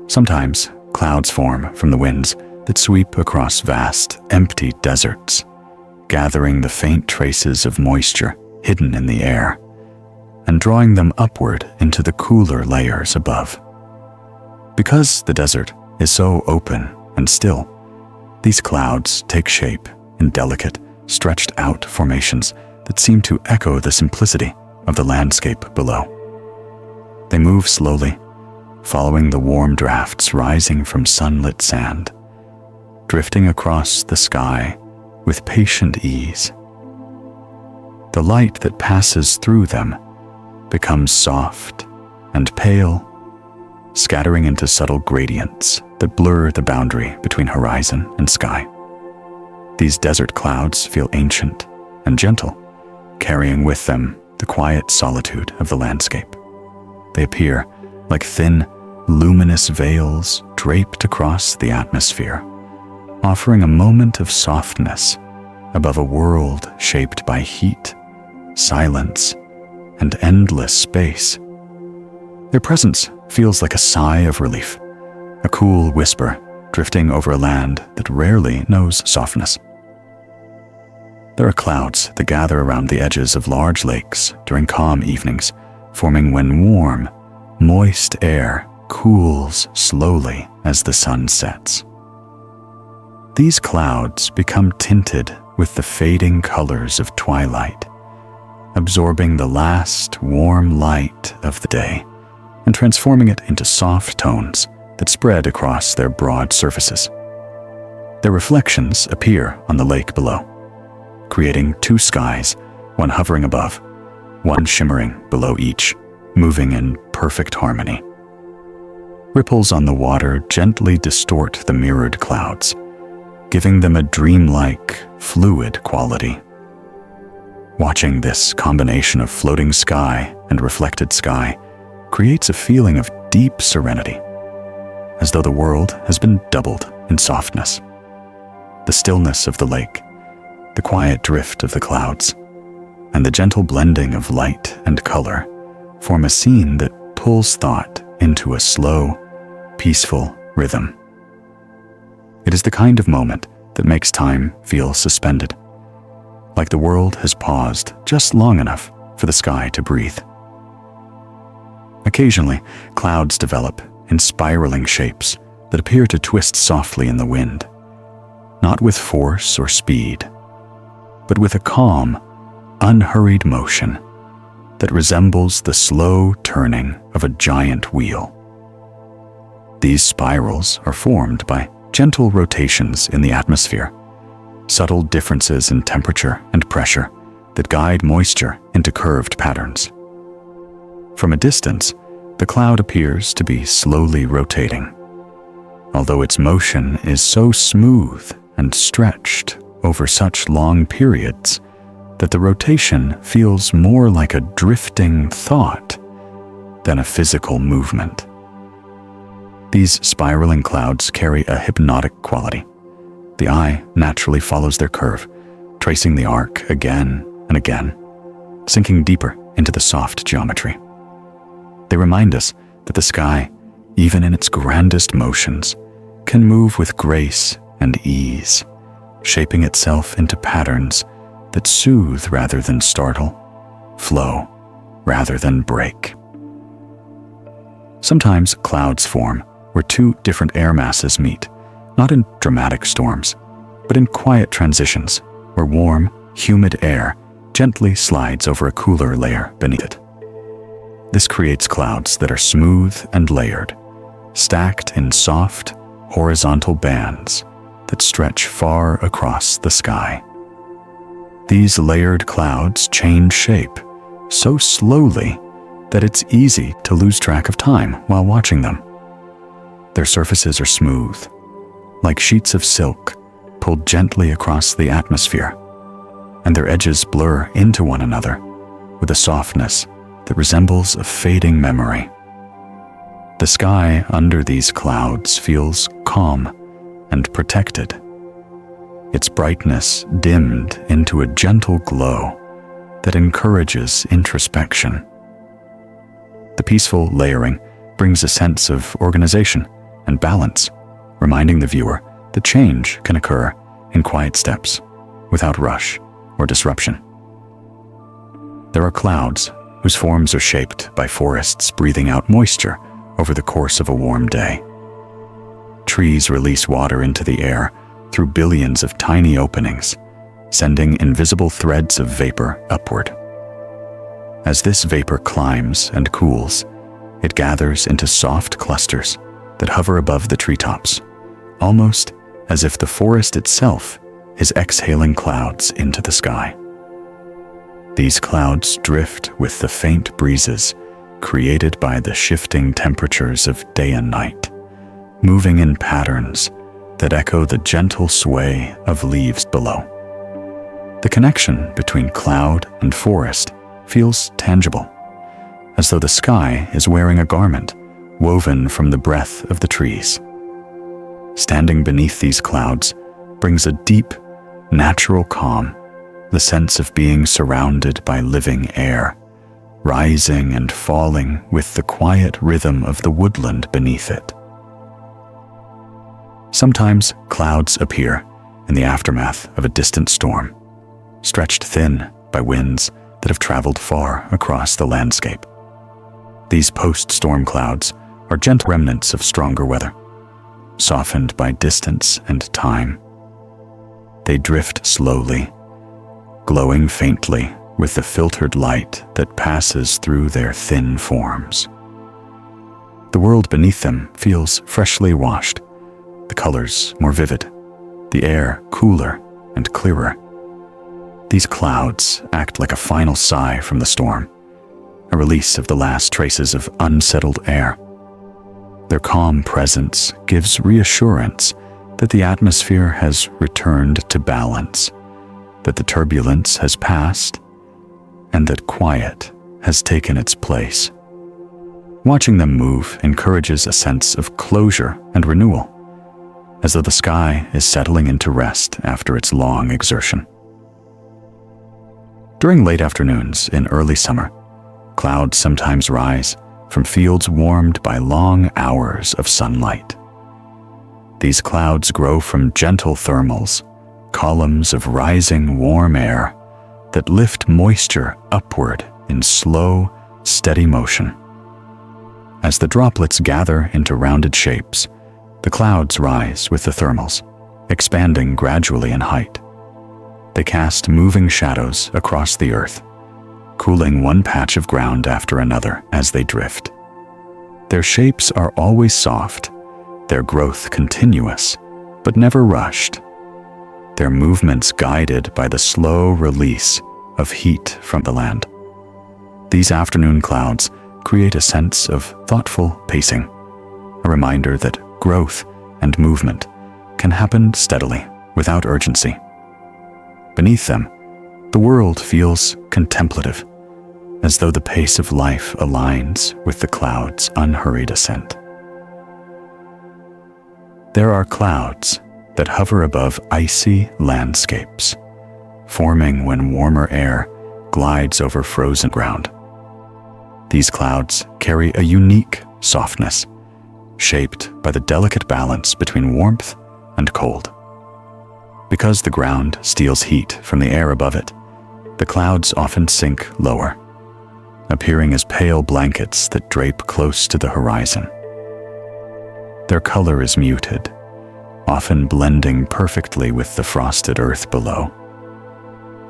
[SPEAKER 1] Sometimes clouds form from the winds that sweep across vast, empty deserts, gathering the faint traces of moisture hidden in the air and drawing them upward into the cooler layers above. Because the desert is so open and still, these clouds take shape in delicate, stretched-out formations that seem to echo the simplicity of the landscape below. They move slowly, following the warm drafts rising from sunlit sand, drifting across the sky with patient ease. The light that passes through them becomes soft and pale, scattering into subtle gradients that blur the boundary between horizon and sky. These desert clouds feel ancient and gentle, carrying with them the quiet solitude of the landscape. They appear like thin, luminous veils draped across the atmosphere, offering a moment of softness above a world shaped by heat, silence, and endless space. Their presence feels like a sigh of relief, a cool whisper drifting over a land that rarely knows softness. There are clouds that gather around the edges of large lakes during calm evenings, forming when warm, moist air cools slowly as the sun sets. These clouds become tinted with the fading colors of twilight, absorbing the last warm light of the day and transforming it into soft tones that spread across their broad surfaces. Their reflections appear on the lake below, creating two skies, one hovering above, one shimmering below each, moving in perfect harmony. Ripples on the water gently distort the mirrored clouds, giving them a dreamlike, fluid quality. Watching this combination of floating sky and reflected sky creates a feeling of deep serenity, as though the world has been doubled in softness. The stillness of the lake, the quiet drift of the clouds, and the gentle blending of light and color form a scene that pulls thought into a slow, peaceful rhythm. It is the kind of moment that makes time feel suspended, like the world has paused just long enough for the sky to breathe. Occasionally, clouds develop in spiraling shapes that appear to twist softly in the wind, not with force or speed, but with a calm, unhurried motion that resembles the slow turning of a giant wheel. These spirals are formed by gentle rotations in the atmosphere, subtle differences in temperature and pressure that guide moisture into curved patterns. From a distance, the cloud appears to be slowly rotating, although its motion is so smooth and stretched over such long periods that the rotation feels more like a drifting thought than a physical movement. These spiraling clouds carry a hypnotic quality. The eye naturally follows their curve, tracing the arc again and again, sinking deeper into the soft geometry. They remind us that the sky, even in its grandest motions, can move with grace and ease, shaping itself into patterns that soothe rather than startle, flow rather than break. Sometimes clouds form where two different air masses meet, not in dramatic storms, but in quiet transitions where warm, humid air gently slides over a cooler layer beneath it. This creates clouds that are smooth and layered, stacked in soft, horizontal bands that stretch far across the sky. These layered clouds change shape so slowly that it's easy to lose track of time while watching them. Their surfaces are smooth, like sheets of silk pulled gently across the atmosphere, and their edges blur into one another with a softness that resembles a fading memory. The sky under these clouds feels calm and protected, its brightness dimmed into a gentle glow that encourages introspection. The peaceful layering brings a sense of organization and balance, reminding the viewer that change can occur in quiet steps, without rush or disruption. There are clouds whose forms are shaped by forests breathing out moisture over the course of a warm day. Trees release water into the air through billions of tiny openings, sending invisible threads of vapor upward. As this vapor climbs and cools, it gathers into soft clusters that hover above the treetops, almost as if the forest itself is exhaling clouds into the sky. These clouds drift with the faint breezes created by the shifting temperatures of day and night, moving in patterns that echo the gentle sway of leaves below. The connection between cloud and forest feels tangible, as though the sky is wearing a garment woven from the breath of the trees. Standing beneath these clouds brings a deep, natural calm, the sense of being surrounded by living air, rising and falling with the quiet rhythm of the woodland beneath it. Sometimes clouds appear in the aftermath of a distant storm, stretched thin by winds that have traveled far across the landscape. These post-storm clouds are gentle remnants of stronger weather, softened by distance and time. They drift slowly, glowing faintly with the filtered light that passes through their thin forms. The world beneath them feels freshly washed, the colors more vivid, the air cooler and clearer. These clouds act like a final sigh from the storm, a release of the last traces of unsettled air. Their calm presence gives reassurance that the atmosphere has returned to balance, that the turbulence has passed, and that quiet has taken its place. Watching them move encourages a sense of closure and renewal, as though the sky is settling into rest after its long exertion. During late afternoons in early summer, clouds sometimes rise from fields warmed by long hours of sunlight. These clouds grow from gentle thermals, columns of rising warm air that lift moisture upward in slow, steady motion. As the droplets gather into rounded shapes, the clouds rise with the thermals, expanding gradually in height. They cast moving shadows across the earth, cooling one patch of ground after another as they drift. Their shapes are always soft, their growth continuous, but never rushed, their movements guided by the slow release of heat from the land. These afternoon clouds create a sense of thoughtful pacing, a reminder that growth and movement can happen steadily, without urgency. Beneath them, the world feels contemplative, as though the pace of life aligns with the clouds' unhurried ascent. There are clouds that hover above icy landscapes, forming when warmer air glides over frozen ground. These clouds carry a unique softness, shaped by the delicate balance between warmth and cold. Because the ground steals heat from the air above it, the clouds often sink lower, appearing as pale blankets that drape close to the horizon. Their color is muted, often blending perfectly with the frosted earth below,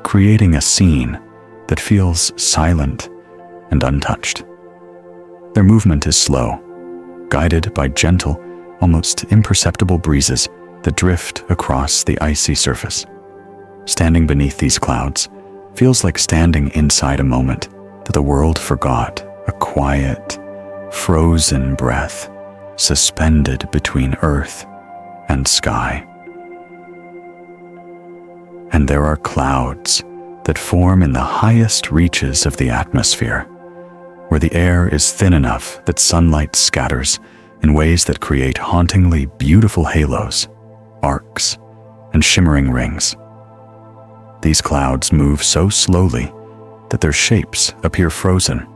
[SPEAKER 1] creating a scene that feels silent and untouched. Their movement is slow, guided by gentle, almost imperceptible breezes that drift across the icy surface. Standing beneath these clouds feels like standing inside a moment that the world forgot, a quiet, frozen breath suspended between earth and sky. And there are clouds that form in the highest reaches of the atmosphere, where the air is thin enough that sunlight scatters in ways that create hauntingly beautiful halos, arcs, and shimmering rings. These clouds move so slowly that their shapes appear frozen,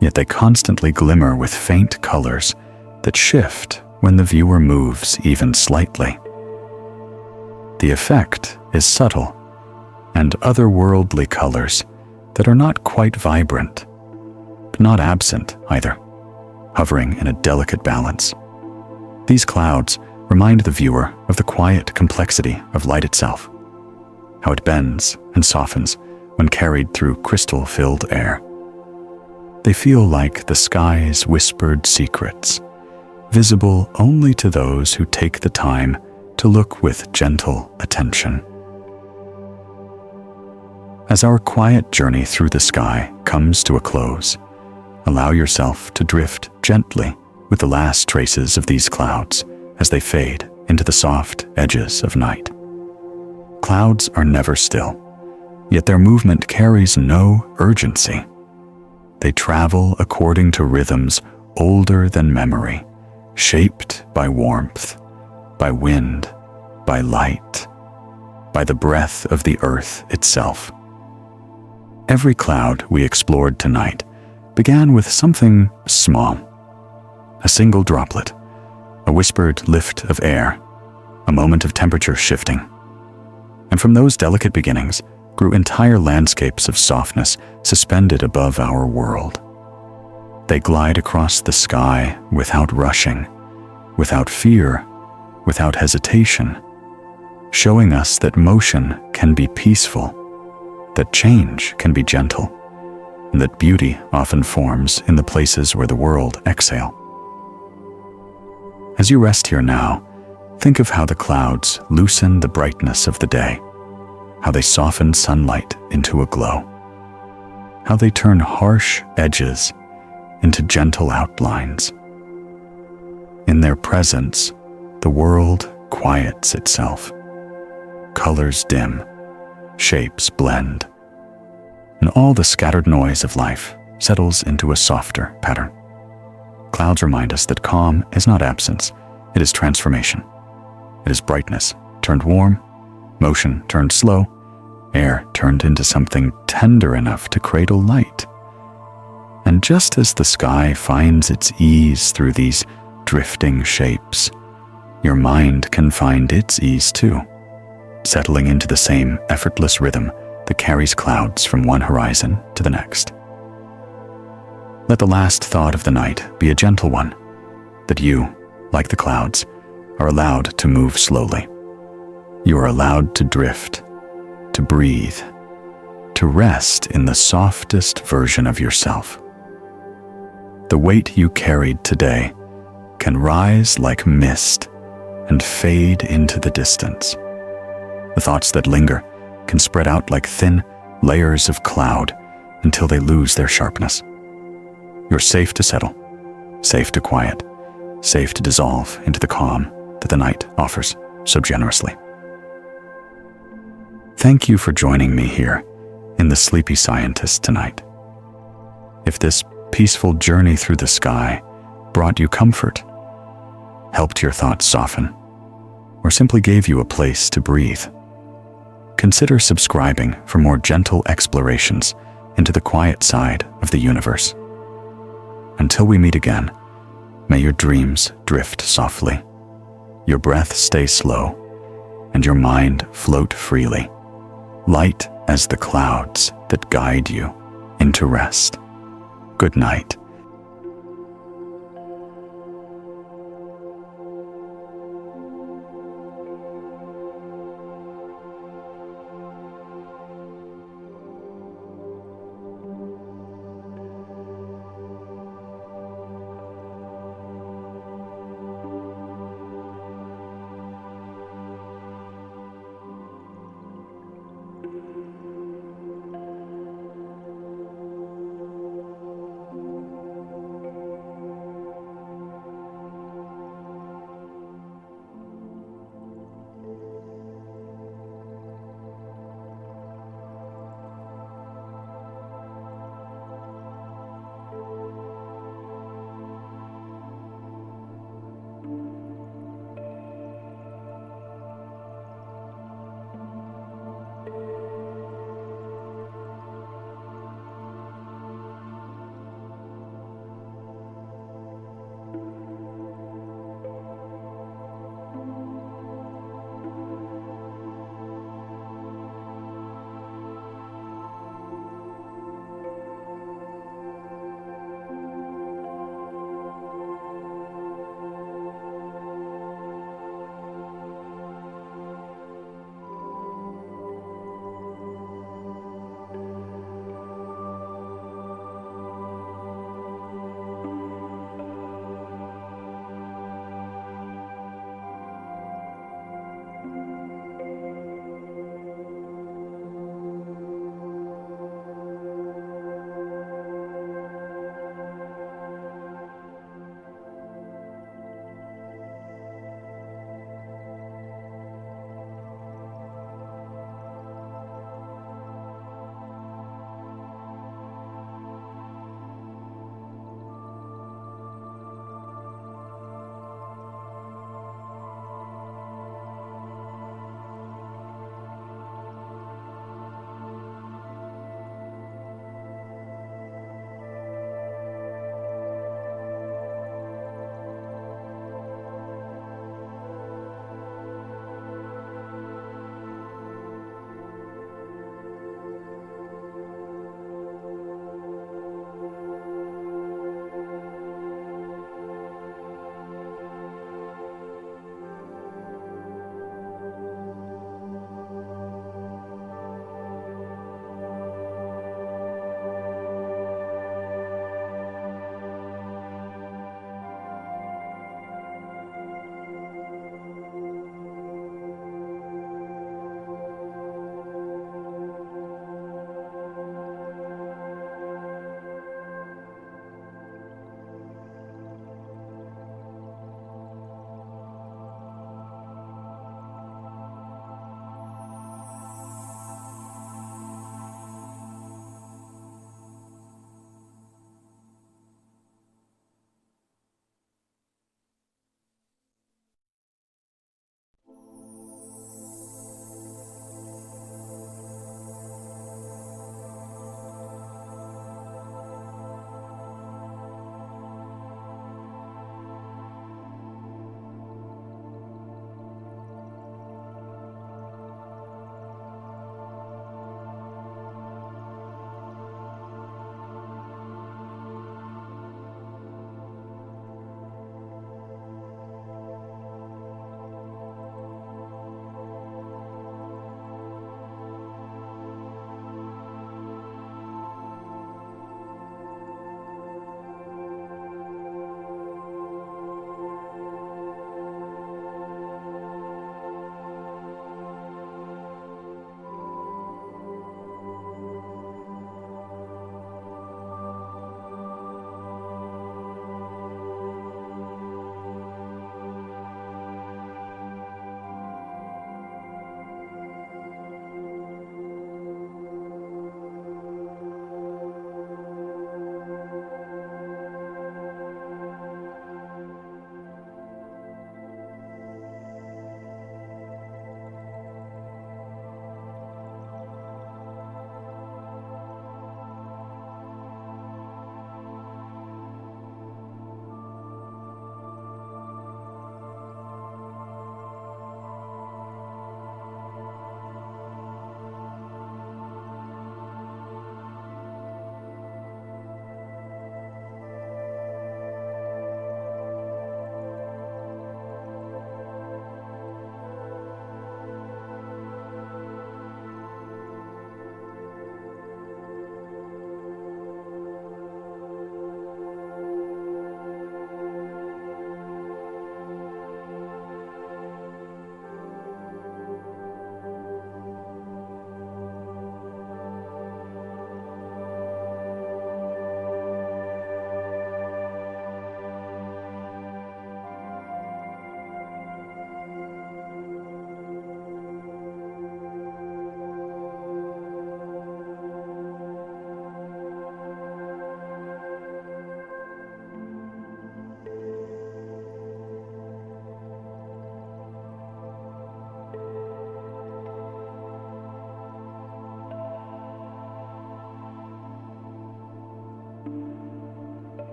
[SPEAKER 1] yet they constantly glimmer with faint colors that shift when the viewer moves even slightly. The effect is subtle, and otherworldly colors that are not quite vibrant, but not absent either, hovering in a delicate balance. These clouds remind the viewer of the quiet complexity of light itself, how it bends and softens when carried through crystal-filled air. They feel like the sky's whispered secrets, visible only to those who take the time to look with gentle attention. As our quiet journey through the sky comes to a close, allow yourself to drift gently with the last traces of these clouds as they fade into the soft edges of night. Clouds are never still, yet their movement carries no urgency. They travel according to rhythms older than memory, shaped by warmth, by wind, by light, by the breath of the earth itself. Every cloud we explored tonight began with something small, a single droplet, a whispered lift of air, a moment of temperature shifting. And from those delicate beginnings grew entire landscapes of softness suspended above our world. They glide across the sky without rushing, without fear, without hesitation, showing us that motion can be peaceful, that change can be gentle, and that beauty often forms in the places where the world exhale. As you rest here now, think of how the clouds loosen the brightness of the day, how they soften sunlight into a glow, how they turn harsh edges into gentle outlines. In their presence, the world quiets itself. Colors dim, shapes blend, and all the scattered noise of life settles into a softer pattern. Clouds remind us that calm is not absence, it is transformation. It is brightness turned warm, motion turned slow, air turned into something tender enough to cradle light. And just as the sky finds its ease through these drifting shapes, your mind can find its ease too, settling into the same effortless rhythm that carries clouds from one horizon to the next. Let the last thought of the night be a gentle one, that you, like the clouds, are allowed to move slowly. You are allowed to drift, to breathe, to rest in the softest version of yourself. The weight you carried today can rise like mist and fade into the distance. The thoughts that linger can spread out like thin layers of cloud until they lose their sharpness. You're safe to settle, safe to quiet, safe to dissolve into the calm that the night offers so generously. Thank you for joining me here in The Sleepy Scientist tonight. If this peaceful journey through the sky brought you comfort, helped your thoughts soften, or simply gave you a place to breathe, consider subscribing for more gentle explorations into the quiet side of the universe. Until we meet again, may your dreams drift softly, your breath stay slow, and your mind float freely, light as the clouds that guide you into rest. Good night.